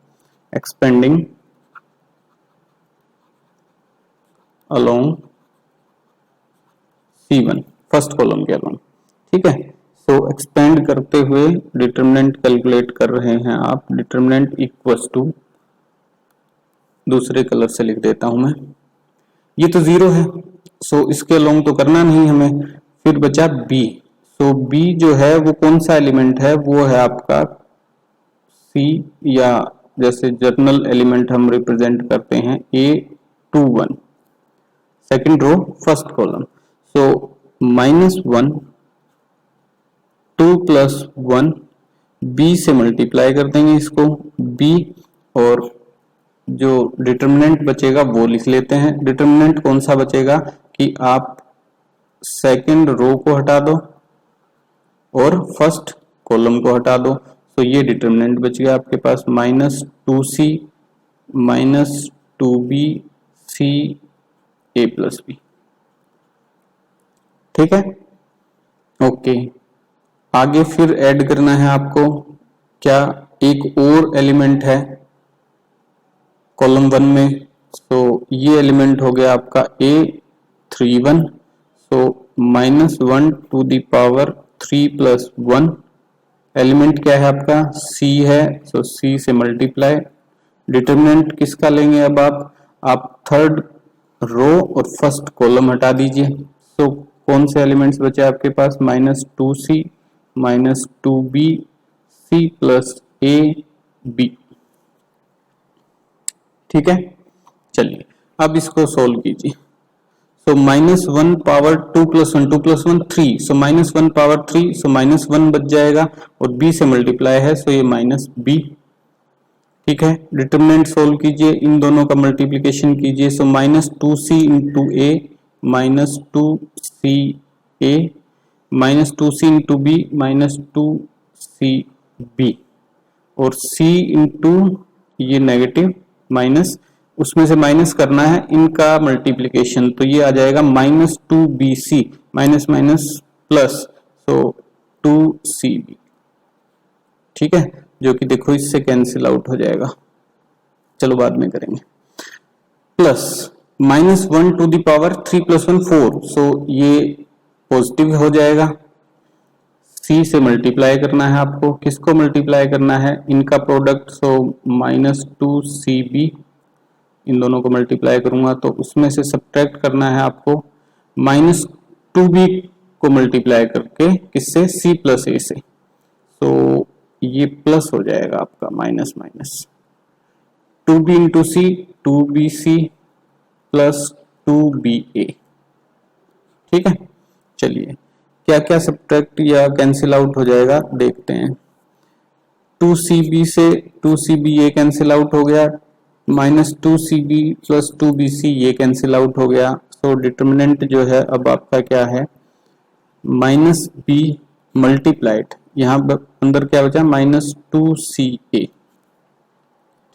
Expanding along C1, first column के अलोंग, ठीक है। सो एक्सपेंड करते हुए डिटरमिनेंट कैलकुलेट कर रहे हैं आप। डिटरमिनेंट इक्वल्स टू, दूसरे कलर से लिख देता हूं मैं, ये तो 0 है, सो इसके अलोंग तो करना नहीं हमें। फिर बचा B, सो B जो है वो कौन सा एलिमेंट है? वो है आपका C, या जैसे जर्नल एलिमेंट हम रिप्रेजेंट करते हैं A21, second row first column. So -1, 2 + 1, B से मल्टीप्लाई कर देंगे इसको B, और जो डिटरमिनेंट बचेगा वो लिख लेते हैं। डिटरमिनेंट कौन सा बचेगा कि आप सेकेंड रो को हटा दो और फर्स्ट कॉलम को हटा दो, तो ये डिटरमिनेंट बच गया आपके पास -2c -2b c a + b, ठीक है। ओके, आगे फिर ऐड करना है आपको क्या? एक और एलिमेंट है कॉलम 1 में, तो ये एलिमेंट हो गया आपका A31, so -1 to the power 3 + 1, element क्या है आपका? C है, सो C से मल्टीप्लाई। डिटरमिनेंट किसका लेंगे अब आप थर्ड रो और फर्स्ट कॉलम हटा दीजिए। सो कौन से एलिमेंट्स बचे आपके पास? -2c -2b c + a b, ठीक है। चलिए अब इसको सोल्व कीजिए। सो -1 पावर 2 + 1 2 + 1 3, सो -1 पावर 3, सो -1 बच जाएगा और b से मल्टीप्लाई है, सो ये -b, ठीक है। डिटरमिनेंट सोल्व कीजिए, इन दोनों का मल्टीप्लिकेशन कीजिए। सो -2c × a -2c a -2c × b -2c b, और c × ये नेगेटिव माइनस, उसमें से माइनस करना है इनका मल्टीप्लिकेशन, तो ये आ जाएगा -2bc माइनस माइनस प्लस, सो 2cb, ठीक है, जो कि देखो इससे कैंसिल आउट हो जाएगा, चलो बाद में करेंगे। प्लस -1 to the power 3 + 1 4, सो ये पॉजिटिव हो जाएगा। c से मल्टीप्लाई करना है आपको, किसको मल्टीप्लाई करना है? इनका प्रोडक्ट, सो -2cb, इन दोनों को मल्टीप्लाई करूंगा तो उसमें से सब्ट्रैक्ट करना है आपको -2b को मल्टीप्लाई करके, किससे? c + a से, तो ये प्लस हो जाएगा आपका minus minus 2b × c 2bc + 2ba, ठीक है। चलिए क्या क्या सब्ट्रैक्ट या कैंसिल आउट हो जाएगा देखते हैं। 2cb से 2cb ये कैंसिल आउट हो गया, -2cb + 2bc ये कैंसिल आउट हो गया। सो डिटरमिनेंट जो है अब आपका क्या है? -b मल्टीप्लाइड, यहाँ अंदर क्या बचा? -2ca,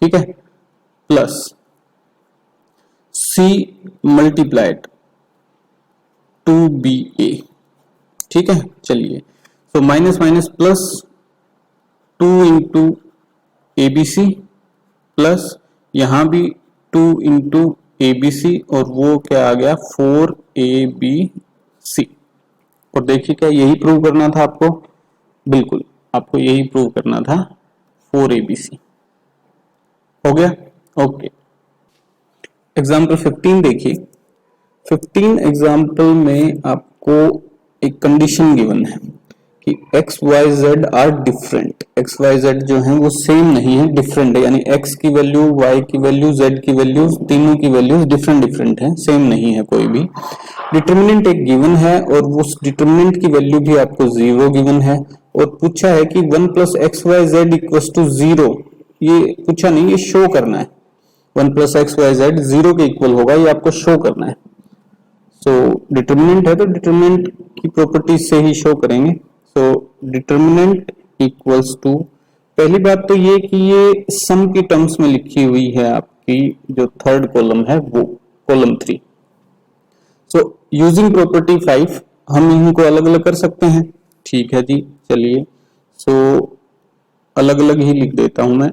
ठीक है, प्लस c मल्टीप्लाइड 2ba, ठीक है। चलिए तो minus minus plus 2 × abc plus यहां भी 2 × abc, और वो क्या आ गया? 4abc। और देखिए क्या यही प्रूव करना था आपको? बिल्कुल, आपको यही प्रूव करना था, 4abc। हो गया? ओके। एग्जाम्पल 15 देखिए। 15 एग्जाम्पल में आपको एक कंडीशन गिवन है कि x, y, z are different. x, y, z जो है वो सेम नहीं है, डिफरेंट है, यानी x की वैल्यू, y की वैल्यू, z की वैल्यू, तीनों की वैल्यूज डिफरेंट डिफरेंट है, सेम नहीं है कोई भी। डिटरमिनेंट एक गिवन है और उस डिटरमिनेंट की वैल्यू भी आपको 0 गिवन है, और पूछा है कि 1 + x, y, z = 0 ये पूछा नहीं, ये शो करना है। 1 प्लस एक्स वाई जेड 0 के इक्वल होगा, ये आपको शो करना है। सो डिटर्मिनेंट है तो डिटर्मिनेंट की प्रॉपर्टीज से ही शो करेंगे। सो डिटर्मिनेंट इक्वल्स टू, पहली बात तो ये कि ये सम की टर्म्स में लिखी हुई है, आपकी जो थर्ड कॉलम है वो कॉलम 3। सो यूजिंग प्रॉपर्टी 5 हम इनको अलग अलग कर सकते हैं। ठीक है जी, चलिए सो अलग अलग ही लिख देता हूं मैं।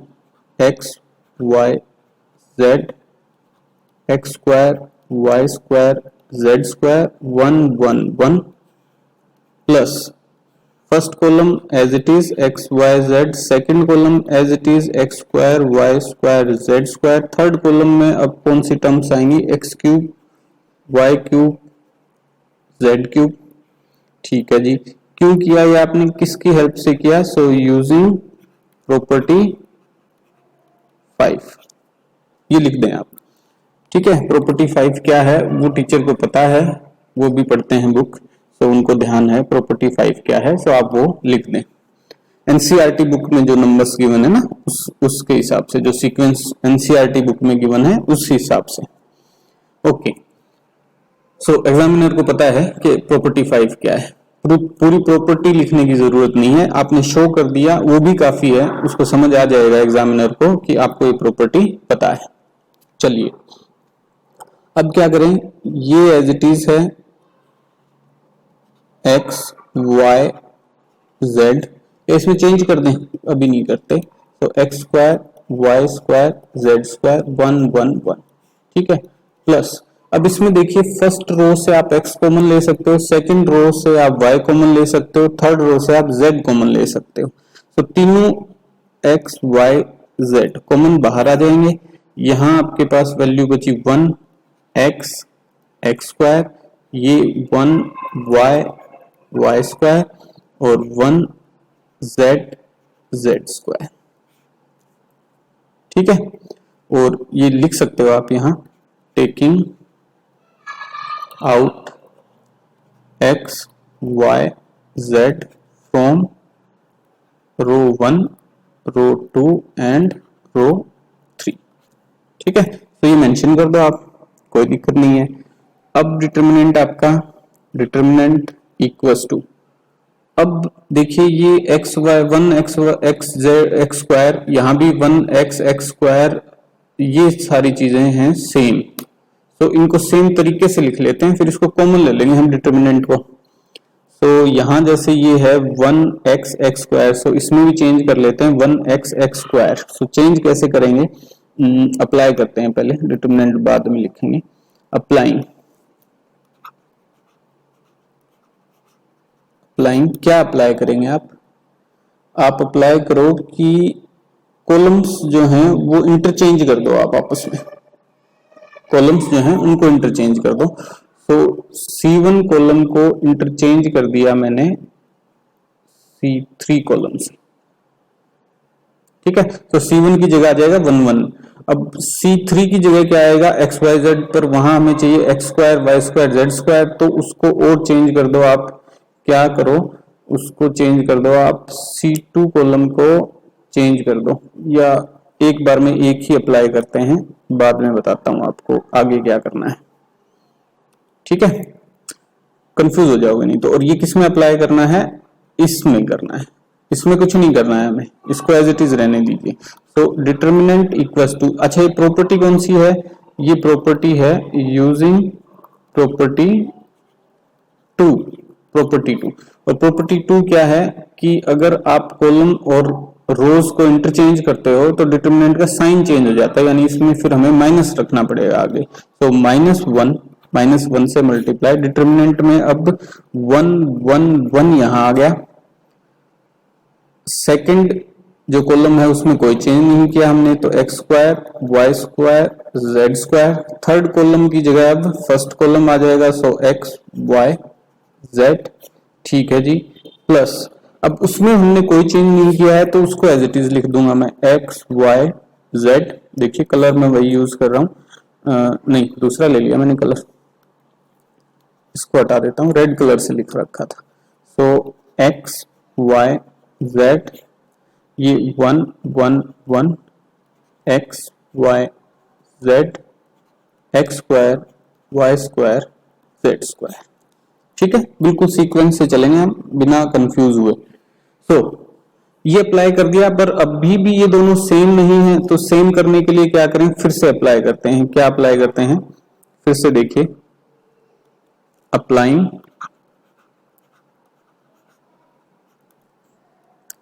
X Y Z X square Y square Z square 1 1 1 plus first column as it is X Y Z, second column as it is X square Y square Z square, third column में अब कौन सी terms आएंगी, X cube Y cube Z cube. ठीक है जी, क्यों किया ये आपने, किसकी हेल्प से किया, सो यूजिंग प्रॉपर्टी 5, ये लिख दें आप। ठीक है, प्रॉपर्टी 5 क्या है वो टीचर को पता है, वो भी पढ़ते हैं बुक, सो उनको ध्यान है प्रॉपर्टी 5 क्या है, सो आप वो लिख दें। एनसीईआरटी बुक में जो नंबर्स गिवन है ना, उसके हिसाब से, जो सीक्वेंस एनसीईआरटी बुक में गिवन है उस हिसाब से। ओके, सो एग्जामिनर को पता है कि प्रॉपर्टी 5 क्या है। पूरी प्रॉपर्टी लिखने की जरूरत नहीं है, आपने शो कर दिया वो भी काफी है, उसको समझ आ जाएगा एग्जामिनर को कि आपको ये प्रॉपर्टी पता है। चलिए अब क्या करें, ये एज इट इज है एक्स वाई जेड, इसमें चेंज कर दें, अभी नहीं करते। तो X square Y square Z square 1 1 1, ठीक है, प्लस अब इसमें देखिए फर्स्ट रो से आप x कॉमन ले सकते हो, सेकंड रो से आप y कॉमन ले सकते हो, थर्ड रो से आप z कॉमन ले सकते हो। तो तीनों x y z कॉमन बाहर आ जाएंगे। यहां आपके पास वैल्यू बची 1 x x स्क्वायर, ये 1 y y स्क्वायर और 1 z z स्क्वायर। ठीक है, और ये लिख सकते हो आप यहां taking out x y z from row 1 row 2 and row 3। ठीक है, तो ये मेंशन कर दो आप, कोई दिक्कत नहीं है। अब डिटर्मिनेंट आपका, डिटर्मिनेंट इक्वल्स टू, अब देखिए ये X Y 1 X X Z X square, यहां भी 1 एक्स एक्स स्क्वायर, ये सारी चीजें हैं सेम, तो इनको सेम तरीके से लिख लेते हैं, फिर इसको कॉमन ले लेंगे हम डिटर्मिनेंट को। तो यहां जैसे ये है 1 एक्स एक्स स्क्वायर, सो इसमें भी चेंज कर लेते हैं 1 X x square. So change कैसे करेंगे, अप्लाई करते हैं पहले, डिटर्मिनेंट बाद में लिखेंगे। अप्लाइंग, अप्लाइंग क्या अप्लाई करेंगे आप अप्लाई करो कि कॉलम्स जो हैं वो इंटरचेंज कर दो आप आपस में, कॉलम्स जो हैं उनको इंटरचेंज कर दो। तो C1 कॉलम को इंटरचेंज कर दिया मैंने C3 कॉलम से। ठीक है, तो C1 की जगह आ जाएगा 1 1। अब C3 की जगह क्या आएगा, एक्स वाई जेड पर, वहां हमें चाहिए X square Y square Z square, तो उसको और चेंज कर दो आप, क्या करो उसको चेंज कर दो आप, C2 कॉलम को चेंज कर दो, या एक बार में एक ही अप्लाई करते हैं, बाद में बताता हूं आपको आगे क्या करना है। ठीक है, कंफ्यूज हो जाओगे नहीं तो। और ये किस में अप्लाई करना है, इसमें करना है, इसमें कुछ नहीं करना है हमें, इसको एज इट इज रहने दीजिए। तो डिटर्मिनेंट इक्वल्स टू, अच्छा ये प्रॉपर्टी कौन सी है, ये प्रॉपर्टी है यूजिंग प्रॉपर्टी 2, प्रॉपर्टी 2। और प्रॉपर्टी 2 क्या है कि अगर आप कॉलम और रोज को इंटरचेंज करते हो तो डिटर्मिनेंट का साइन चेंज हो जाता है, यानी इसमें फिर हमें माइनस रखना पड़ेगा आगे। तो -1 से मल्टीप्लाई, डिटर्मिनेंट में अब 1 1 1 यहां आ गया। सेकंड जो कॉलम है उसमें कोई चेंज नहीं किया हमने, तो X square Y square Z square. Third column की जगह अब फर्स्ट कॉलम आ जाएगा, सो एक्स वाई जेड। ठीक है जी, प्लस अब उसमें हमने कोई चेंज नहीं किया है तो उसको एज इट इज लिख दूंगा मैं, एक्स वाई जेड। देखिए कलर में वही यूज कर रहा हूं, नहीं दूसरा ले लिया मैंने कलर, इसको हटा देता हूं, रेड कलर से लिख रखा था। सो एक्स वाई जेड, ये 1 1 1 X Y Z X square Y square Z square. ठीक है, बिल्कुल सीक्वेंस से चलेंगे हम बिना कंफ्यूज हुए। सो ये अप्लाई कर दिया, पर अभी भी ये दोनों सेम नहीं है, तो सेम करने के लिए क्या करें, फिर से अप्लाई करते हैं। क्या अप्लाई करते हैं, फिर से देखिए, अप्लाइंग।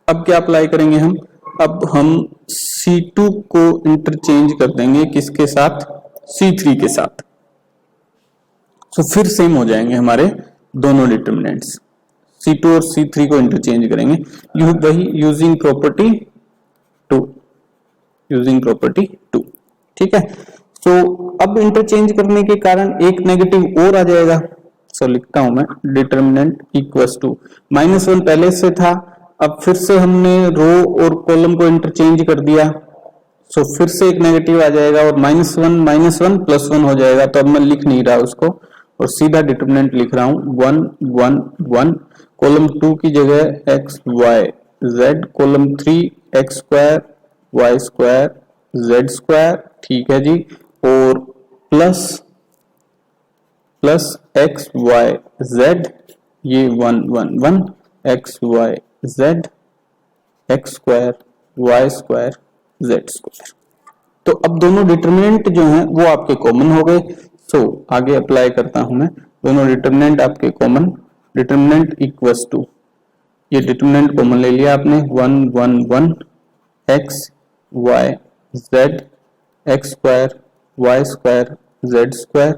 अब क्या अप्लाई करेंगे हम, अब हम C2 को इंटरचेंज कर देंगे किसके साथ, C3 के साथ। तो फिर सेम हो जाएंगे हमारे दोनों डिटर्मिनेंट्स। C2 और C3 को इंटरचेंज करेंगे वही यूजिंग प्रॉपर्टी 2। ठीक है, सो अब इंटरचेंज करने के कारण एक नेगेटिव और आ जाएगा। सो लिखता हूं मैं, डिटर्मिनेंट इक्वल्स टू -1 पहले से था, अब फिर से हमने रो और कॉलम को इंटरचेंज कर दिया, सो फिर से एक नेगेटिव आ जाएगा और -1 +1 हो जाएगा। तो अब मैं लिख नहीं रहा उसको और सीधा डिटर्मिनेंट लिख रहा हूं 1 1 1। कॉलम 2 की जगह X Y Z, column 3 X square Y square Z square. ठीक है जी, और प्लस एक्स वाई जेड, ये 1 1 1 X Y Z X square Y square Z square. तो अब दोनों डिटर्मिनेंट जो हैं वो आपके कॉमन हो गए। सो आगे अप्लाई करता हूं मैं, दोनों डिटर्मिनेंट आपके कॉमन, डिटर्मिनेंट इक्वल्स टू, ये डिटर्मिनेंट कॉमन ले लिया आपने, 1 1 1 X Y Z X square Y square Z square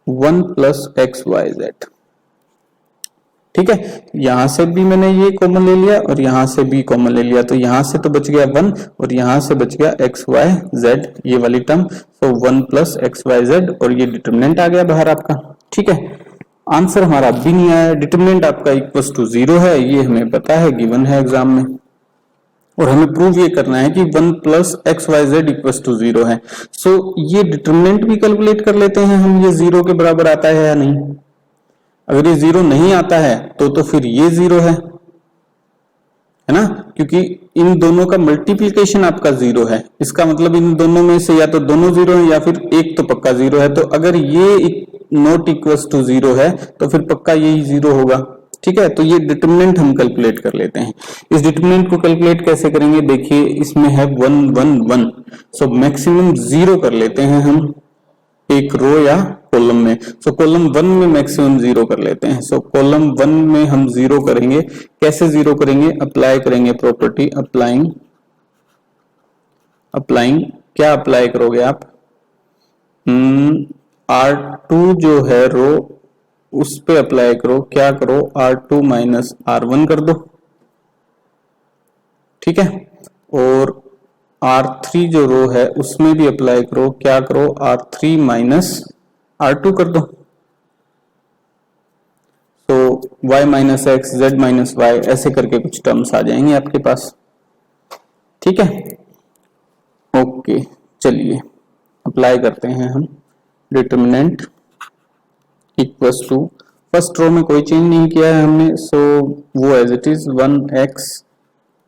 1 plus X Y Z. ठीक है, यहां से भी मैंने ये कॉमन ले लिया और यहां से भी कॉमन ले लिया, तो यहां से तो बच गया 1 और यहां से बच गया एक्स वाई जेड, ये वाली टर्म। तो 1 प्लस एक्स वाई जेड और ये डिटर्मिनेंट आ गया बाहर आपका। ठीक है, आंसर हमारा अभी नहीं आया, डिटर्मिनेंट आपका इक्वल्स टू 0 है, ये हमें पता है, गिवन है एग्जाम में, और हमें प्रूव ये करना है कि 1 plus X Y Z equals to 0 है। सो ये डिटर्मिनेंट भी कैलकुलेट कर लेते हैं हम, ये 0 के बराबर आता है या नहीं। अगर ये 0 नहीं आता है तो फिर ये 0 है ना, क्योंकि इन दोनों का मल्टीप्लिकेशन आपका 0 है, इसका मतलब इन दोनों में से या तो दोनों 0 है या फिर एक तो पक्का 0 है। तो अगर ये नॉट इक्वल्स टू 0 है तो फिर पक्का यही 0 होगा। ठीक है, तो ये डिटर्मिनेंट हम कैलकुलेट कर लेते हैं। इस डिटर्मिनेंट को कैलकुलेट कैसे करेंगे, देखिए इसमें है 1 1 1, सो मैक्सिमम 0 कर लेते हैं हम एक रो या कॉलम में। सो कॉलम 1 में मैक्सिमम 0 कर लेते हैं। सो कॉलम 1 में हम 0 करेंगे, कैसे 0 करेंगे, अप्लाई करेंगे प्रॉपर्टी अप्लाइंग क्या अप्लाई करोगे आप, R2 जो है रो उस पे अप्लाई करो, क्या करो, R2 माइनस R1 कर दो। ठीक है, और R3 जो रो है उसमें भी अप्लाई करो, क्या करो, R3 माइनस R2 कर दो। तो y minus X Z minus Y ऐसे करके कुछ टर्म्स आ जाएंगे आपके पास। ठीक है, ओके, चलिए अप्लाई करते हैं हम, determinant equals to, first row में कोई चेंज नहीं किया है हमने, सो वो as it is 1x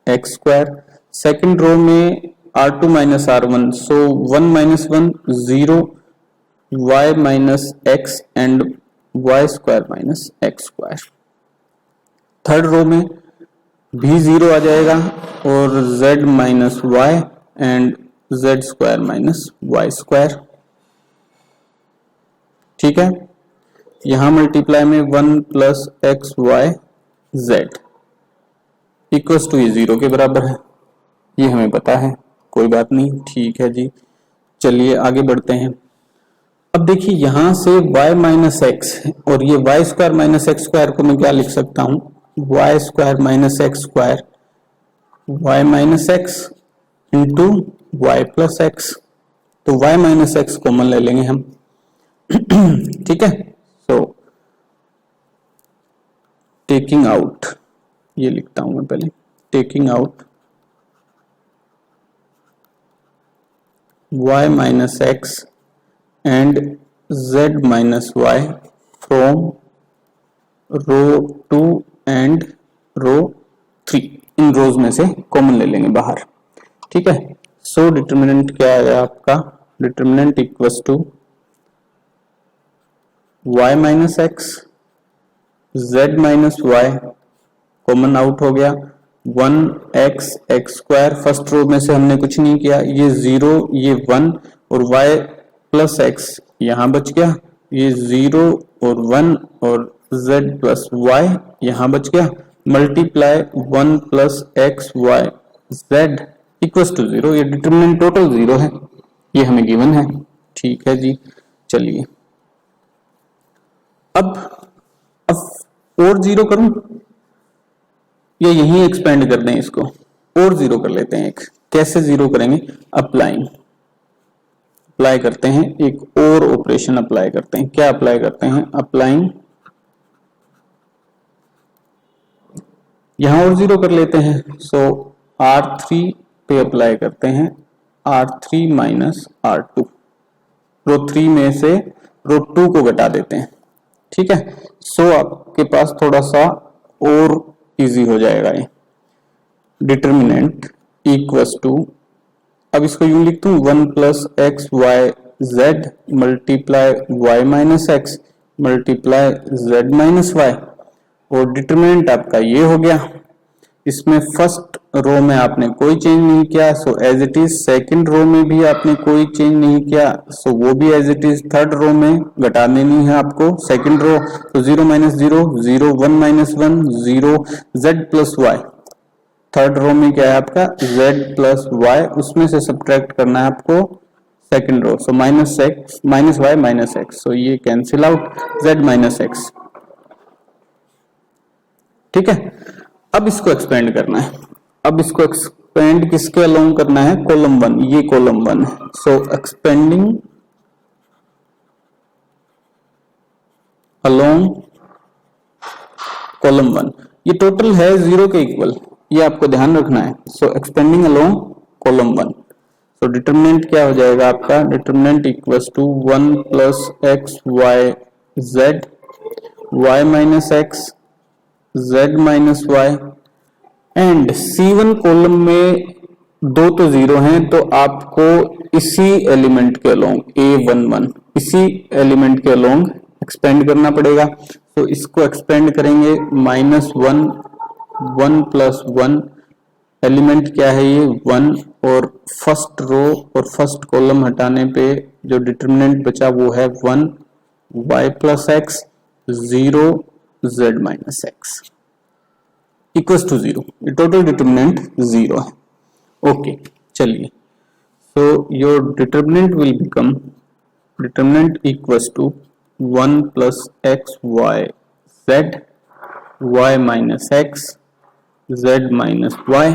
X square. Second row में R2 minus R1, so 1 minus 1 0 y minus X and Y square minus X square. Third row में भी 0 आ जाएगा और z minus Y and Z square minus Y square. ठीक है, यहां multiply में 1 plus X Y Z equals to, ये 0 के बराबर है, ये हमें पता है, कोई बात नहीं। ठीक है जी, चलिए आगे बढ़ते हैं। अब देखिए यहां से y माइनस एक्स और ये Y square minus X square को मैं क्या लिख सकता हूं, Y square minus X square, Y minus X into Y plus X. तो y माइनस एक्स कॉमन ले लेंगे हम। ठीक है, सो टेकिंग आउट, ये लिखता हूं मैं पहले, taking out y minus X and z minus y from row 2 and row 3, इन रोज में से कॉमन ले लेंगे बाहर। ठीक है, सो डिटर्मिनेंट क्या है आपका, determinant equals to y minus X z minus Y, common out हो गया 1x X square, first row में से हमने कुछ नहीं किया, ये 0 ये 1 और y प्लस एक्स यहां बच गया, ये 0 और 1 और z प्लस वाई यहां बच गया, multiply 1 plus X Y z equals to 0। ये डिटरमिनेंट टोटल 0 है, ये हमें गिवन है। ठीक है जी, चलिए अब और 0 करूं या यहीं एक्सपेंड कर दें इसको, और 0 कर लेते हैं। एक कैसे 0 करेंगे, अप्लाई करते हैं, एक और ऑपरेशन अप्लाई करते हैं। क्या अप्लाई करते हैं, अप्लाइंग, यहां और 0 कर लेते हैं। सो R3 पे अप्लाई करते हैं, R3 माइनस R2, रो 3 में से रो 2 को घटा देते हैं। ठीक है, सो आपके पास थोड़ा सा और इजी हो जाएगा ये। डिटर्मिनेंट इक्वल्स टू, अब इसको यूं लिखता हूं 1 plus X Y Z multiply Y minus X multiply Z minus Y, और डिटर्मिनेंट आपका ये हो गया। इसमें फर्स्ट रो में आपने कोई चेंज नहीं किया, so as it is. Second row में भी आपने कोई चेंज नहीं किया, सो वो भी as it is. Third row में घटा देनी है आपको सेकंड रो, तो 0 minus 0 0 1 minus 1 0 z plus Y. Third row में क्या है आपका z प्लस वाई, उसमें से सब्ट्रैक्ट करना है आपको second row, so minus X minus Y minus X, so ये cancel out z minus X. ठीक है, अब इसको एक्सपेंड करना है। अब इसको एक्सपेंड किसके अलोंग करना है, कॉलम 1, ये कॉलम 1 है। सो एक्सपेंडिंग अलोंग कॉलम 1, ये टोटल है 0 के इक्वल, ये आपको ध्यान रखना है। So expanding along column 1, so determinant क्या हो जाएगा आपका, determinant equals to 1 plus X Y Z Y minus X z minus Y, and C1 column में 2 तो 0 हैं, तो आपको इसी एलिमेंट के अलोंग A11 इसी एलिमेंट के अलोंग एक्सपेंड करना पड़ेगा। तो इसको एक्सपेंड करेंगे -1 1 प्लस 1, एलिमेंट क्या है ये 1, और फर्स्ट रो और फर्स्ट कॉलम हटाने पे जो डिटर्मिनेंट बचा वो है 1 y plus X 0 z minus X equals to 0। Total determinant 0 है। ओके, चलिए, so your determinant will become determinant equals to 1 plus X Y Z Y minus X z minus Y,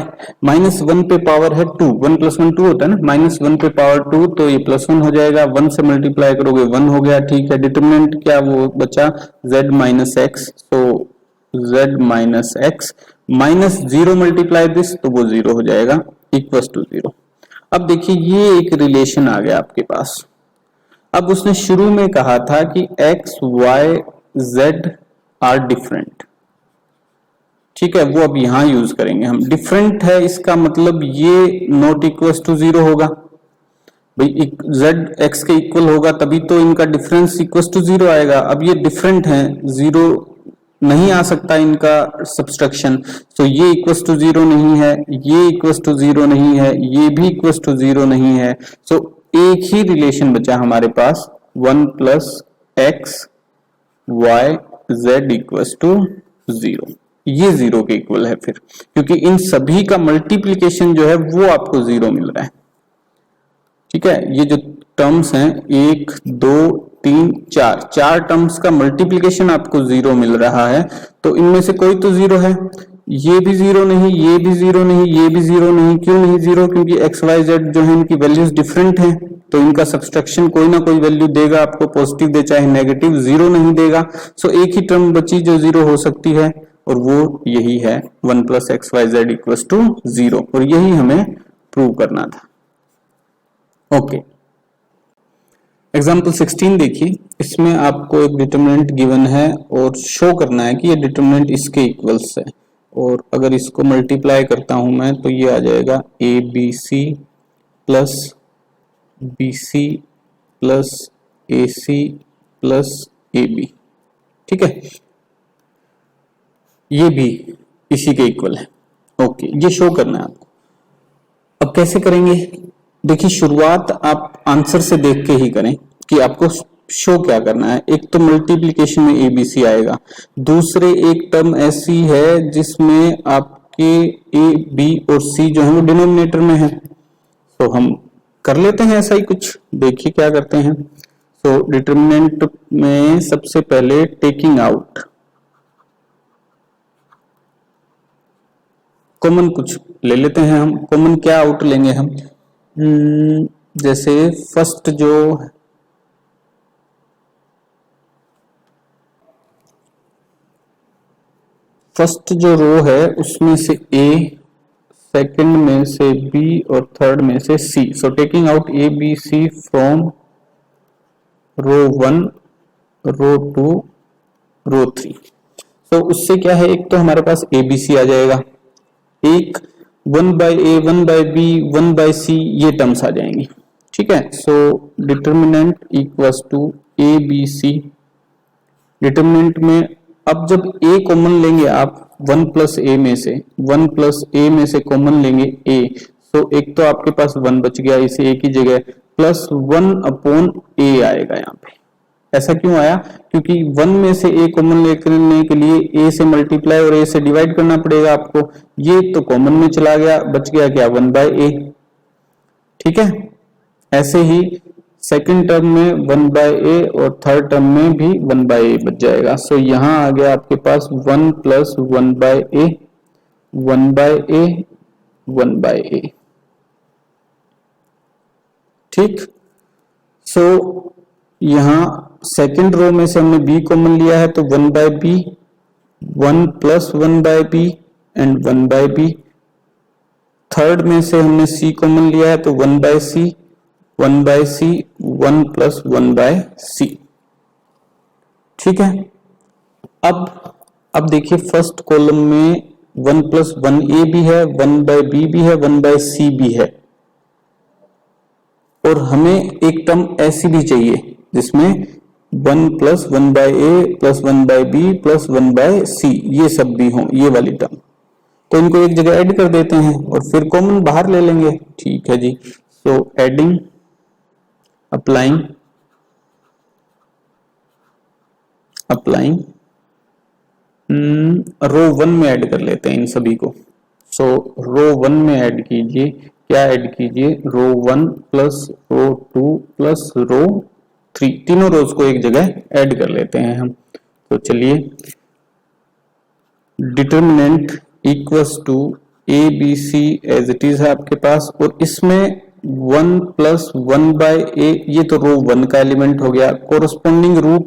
-1 पे power है 2, 1 plus 1 2 होता है ना, -1 पे power 2, तो ये +1 हो जाएगा, 1 से मल्टीप्लाई करोगे 1 हो गया। ठीक है, डिटर्मिनेंट क्या वो बचा z माइनस एक्स, तो z minus x -0 multiply this, तो वो 0 हो जाएगा इक्वल्स टू 0। अब देखिए ये एक रिलेशन आ गया आपके पास। अब उसने शुरू में कहा था कि x y z are different, ठीक है, वो अब यहां यूज करेंगे हम। डिफरेंट है इसका मतलब ये नॉट इक्वल्स टू 0 होगा भाई, z x के इक्वल होगा तभी तो इनका डिफरेंस इक्वल्स टू 0 आएगा। अब ये डिफरेंट है, 0 नहीं आ सकता इनका सब्सट्रैक्शन, तो ये इक्वल्स टू 0 नहीं है, ये इक्वल्स टू 0 नहीं है, ये भी इक्वल्स टू 0 नहीं है। सो एक ही रिलेशन बचा हमारे पास 1 plus X Y Z equals to 0, ये 0 के इक्वल है फिर, क्योंकि इन सभी का मल्टीप्लीकेशन जो है वो आपको 0 मिल रहा है। ठीक है, ये जो टर्म्स हैं 1 2 3 4 4 टर्म्स का मल्टीप्लीकेशन आपको 0 मिल रहा है, तो इनमें से कोई तो 0 है, ये भी 0 नहीं, ये भी 0 नहीं, ये भी 0 नहीं। क्यों नहीं 0? क्योंकि एक्स वाई जेड जो है इनकी वैल्यूज डिफरेंट हैं, तो इनका सब्सट्रैक्शन कोई ना कोई वैल्यू देगा आपको, पॉजिटिव दे चाहे नेगेटिव, 0 नहीं देगा। सो एक ही टर्म बची जो 0 हो सकती है, और वो यही है 1 plus X Y Z equals to 0, और यही हमें प्रूव करना था। ओके, एग्जाम्पल 16 देखिए, इसमें आपको एक डिटर्मिनेंट गिवन है और शो करना है कि ये डिटर्मिनेंट इसके इक्वल्स है, और अगर इसको मल्टीप्लाई करता हूं मैं तो ये आ जाएगा A B C plus BC plus AC plus AB, ठीक है, ये भी इसी के इक्वल है। ओके, ये शो करना है आपको। अब कैसे करेंगे? देखिए, शुरुआत आप आंसर से देख के ही करें कि आपको शो क्या करना है। एक तो मल्टीप्लिकेशन में ABC आएगा, दूसरे एक टर्म ऐसी है जिसमें आपके A, B और C जो है वो डिनोमिनेटर में है। तो हम कर लेते हैं ऐसा ही कुछ, देखिए क्या करते हैं। तो डिटरमिनेंट में सबसे पहले टेकिंग आउट कॉमन कुछ ले लेते हैं हम। कॉमन क्या आउट लेंगे हम? जैसे फर्स्ट जो रो है उसमें से A, सेकंड में से B और थर्ड में से C। So taking out A, B, C from row 1, row 2, row 3। तो उससे क्या है, एक तो हमारे पास ABC आ जाएगा, एक 1/A, 1/B, 1/C ये टर्म्स आ जाएंगी, ठीक है। So determinant equals to ABC। डिटरमिनेंट में अब जब A कॉमन लेंगे आप 1 प्लस A में से, 1 प्लस A में से कॉमन लेंगे A, सो एक तो आपके पास 1 बच गया, इसे A की जगह प्लस 1 अपॉन A आएगा यहाँ पे। ऐसा क्यों आया? क्योंकि 1 में से A कॉमन लेने के लिए A से मल्टीप्लाई और A से डिवाइड करना पड़ेगा आपको। ये तो कॉमन में चला गया, बच गया क्या? 1/A, ठीक है। ऐसे ही सेकंड टर्म में 1/A और थर्ड टर्म में भी 1/A बच जाएगा। सो यहां आ गया आपके पास 1 प्लस 1/A, 1/A, 1/A, ठीक। सो यहां सेकंड रो में से हमने B कॉमन लिया है तो 1/B, 1 plus 1/B and 1/B। Third में से हमने C कॉमन लिया है तो 1/C, 1/C, 1 प्लस 1/C, ठीक है। अब देखिए फर्स्ट कॉलम में 1 प्लस 1A भी है, 1/B भी है, 1/C भी है, और हमें एक टर्म ऐसी भी चाहिए जिसमें 1 plus 1/A plus 1/B plus 1/C ये सब भी हों, ये वाली टर्म। तो इनको एक जगह ऐड कर देते हैं और फिर कॉमन बाहर ले लेंगे, ठीक है जी। सो एडिंग, अप्लाइंग रो 1 में ऐड कर लेते हैं इन सभी को। सो रो 1 में ऐड कीजिए, क्या ऐड कीजिए? रो 1 प्लस रो 2 प्लस रो 3, तीनों रोज को एक जगह ऐड कर लेते हैं हम। तो चलिए, determinant equals to ABC as it is है आपके पास, और इसमें 1 प्लस 1/A, ये तो रो 1 का एलिमेंट हो गया। कोरस्पोंडिंग रो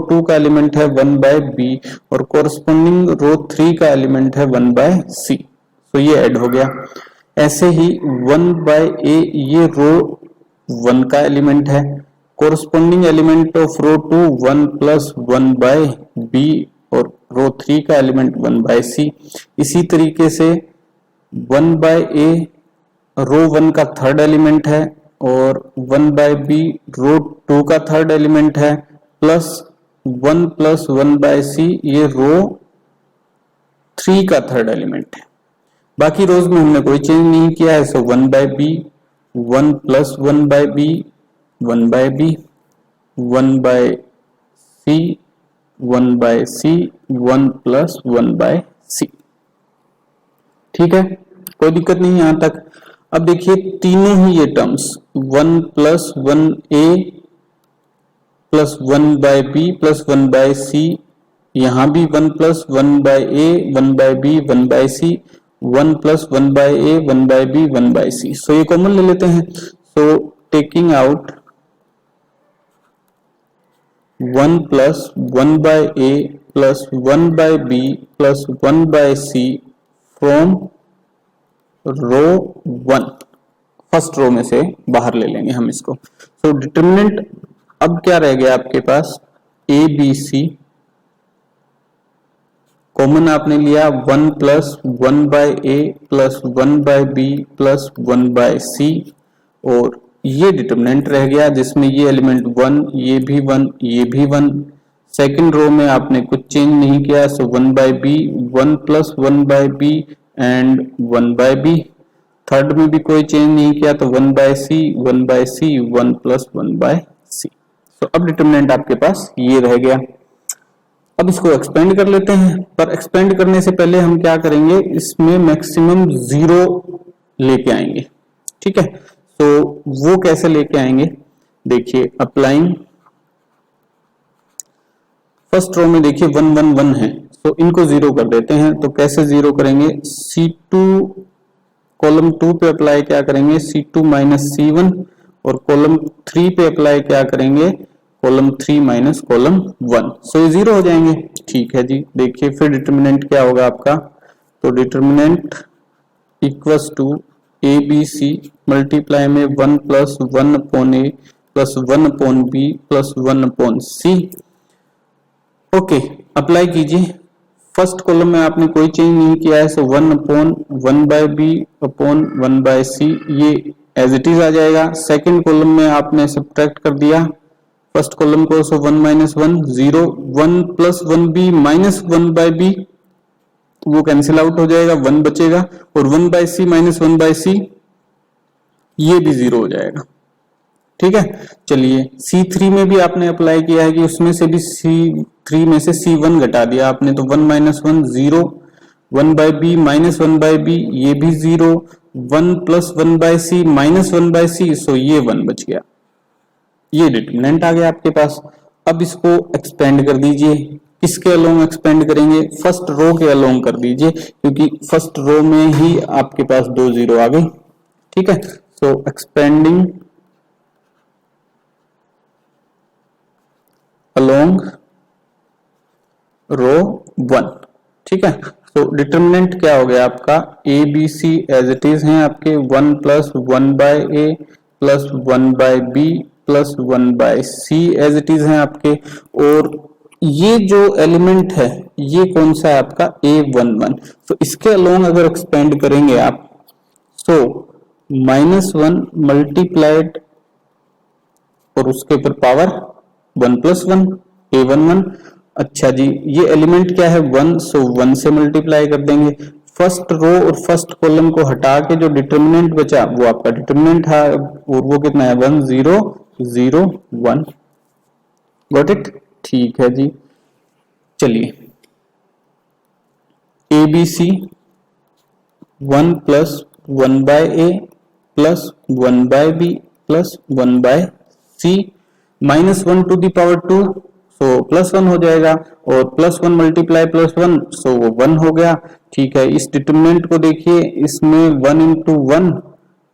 2 का एलिमेंट है 1/B और कोरस्पोंडिंग रो 3 का एलिमेंट है 1/C। तो ये ऐड हो गया। ऐसे ही 1/A ये रो 1 का एलिमेंट है, corresponding element of row 2 1 plus 1/B और रो 3 का एलिमेंट 1/C। इसी तरीके से 1/A रो 1 का थर्ड एलिमेंट है और 1/B रो 2 का थर्ड एलिमेंट है, प्लस 1 प्लस 1/C ये रो 3 का थर्ड एलिमेंट है। बाकी रोज में हमने कोई चेंज नहीं किया है। सो 1/B, 1 plus 1/B, 1/B, 1/C, 1/C, 1 plus 1/C, ठीक है, कोई दिक्कत नहीं यहां तक। अब देखिए तीनों ही ये terms 1 plus 1A plus 1/B plus 1/C, यहां भी 1 plus 1/A, 1/B, 1/C, 1 plus 1/A, 1/B, 1/C। सो ये कॉमन ले लेते हैं। So taking out 1 plus 1/A plus 1/B plus 1/C from row 1, first row में से बाहर ले लेंगे हम इसको। सो डिटरमिनेंट अब क्या रह गया आपके पास? ABC कॉमन आपने लिया 1 plus 1/A plus 1/B plus 1/C और ये डिटरमिनेंट रह गया जिसमें ये एलिमेंट 1, ये भी 1, ये भी 1। सेकंड रो में आपने कुछ चेंज नहीं किया, सो 1/b, 1 plus 1/b and 1/b। Third में भी कोई चेंज नहीं किया तो 1/c, 1/c, 1 प्लस 1/c। तो अब डिटरमिनेंट आपके पास ये रह गया। अब इसको एक्सपेंड कर लेते हैं, पर एक्सपेंड करने से पहले हम क्या करेंगे, इसमें मैक्सिमम 0 लेके आएंगे। ठीक है, तो वो कैसे लेके आएंगे, देखिए अप्लाइंग फर्स्ट रो में देखिए 1 1 1 है, तो इनको 0 कर देते हैं। तो कैसे 0 करेंगे, C2 कॉलम 2 पे अप्लाई क्या करेंगे, C2 माइनस C1, और कॉलम 3 पे अप्लाई क्या करेंगे, कॉलम 3 माइनस कॉलम 1। सो ये 0 हो जाएंगे। ठीक है जी, देखिए फिर डिटरमिनेंट क्या होगा आपका, तो determinant equals to ABC multiply में 1 plus 1 upon A plus 1 upon B plus 1 upon C। Okay, apply कीजिए। फर्स्ट कॉलम में आपने कोई चेंज नहीं किया है, सो 1 अपॉन 1/b अपॉन 1/c ये एज इट इज आ जाएगा। सेकंड कॉलम में आपने सब्ट्रैक्ट कर दिया फर्स्ट कॉलम को, सो 1 minus 1 0, 1 plus 1b minus 1/b वो कैंसिल आउट हो जाएगा, 1 बचेगा, और 1/c माइनस 1/c ये भी 0 हो जाएगा। ठीक है, चलिए C3 में भी आपने अप्लाई किया है कि उसमें से भी C3 में से C1 घटा दिया आपने, तो 1 माइनस 1 0, 1/b माइनस 1/b ये भी 0, 1 प्लस 1/c माइनस 1/c, सो ये 1 बच गया। ये डिटरमिनेंट आ गया आपके पास। अब इसको एक्सपेंड कर दीजिए। किसके अलोंग एक्सपेंड करेंगे, फर्स्ट रो के अलोंग कर दीजिए, क्योंकि फर्स्ट रो में ही आपके पास 2 0 आ गई। ठीक है, सो एक्सपेंडिंग अलोंग रो 1। ठीक है, तो डिटरमिनेंट क्या हो गया आपका, ABC एज इट इज हैं आपके, 1 plus 1/a plus 1/b plus 1/c as it is हैं आपके। और ये जो एलिमेंट है ये कौन सा है आपका, A11। तो इसके अलोंग अगर एक्सपेंड करेंगे आप, सो -1 मल्टीप्लाइड और उसके ऊपर पावर 1 प्लस 1 A11। अच्छा जी, ये एलिमेंट क्या है 1, सो 1 से मल्टीप्लाई कर देंगे। फर्स्ट रो और फर्स्ट कॉलम को हटा के जो डिटरमिनेंट बचा वो आपका डिटरमिनेंट है, और वो कितना है 1 0 0 1। गॉट इट, ठीक है जी। चलिए ABC 1 plus 1/a plus 1/b plus 1/c minus 1 to the power 2, so plus 1 हो जाएगा, और प्लस 1 मल्टीप्लाई प्लस 1, सो वो 1 हो गया। ठीक है, इस डिटरमिनेंट को देखिए, इसमें 1 इंटू 1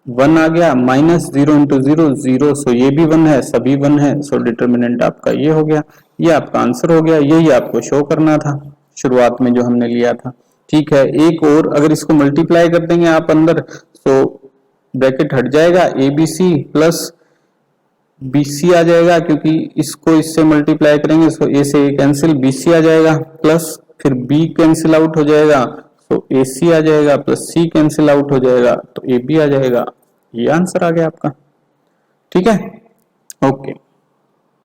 1 आ गया, माइनस 0 इंटू 0 0, सो ये भी 1 है, सभी 1 है, सो डिटरमिनेंट आपका ये हो गया। ये आपका आंसर हो गया, यही आपको शो करना था शुरुआत में जो हमने लिया था। ठीक है, एक और अगर इसको मल्टीप्लाई कर देंगे आप अंदर, तो ब्रैकेट हट जाएगा, ABC प्लस BC आ जाएगा, क्योंकि इसको इससे मल्टीप्लाई करेंगे तो A से A कैंसिल, BC आ जाएगा, प्लस फिर B कैंसिल आउट हो जाएगा, तो AC आ जाएगा, प्लस C कैंसिल आउट हो जाएगा, तो AB आ जाएगा। ये आंसर आ गया आपका। ठीक है, ओके।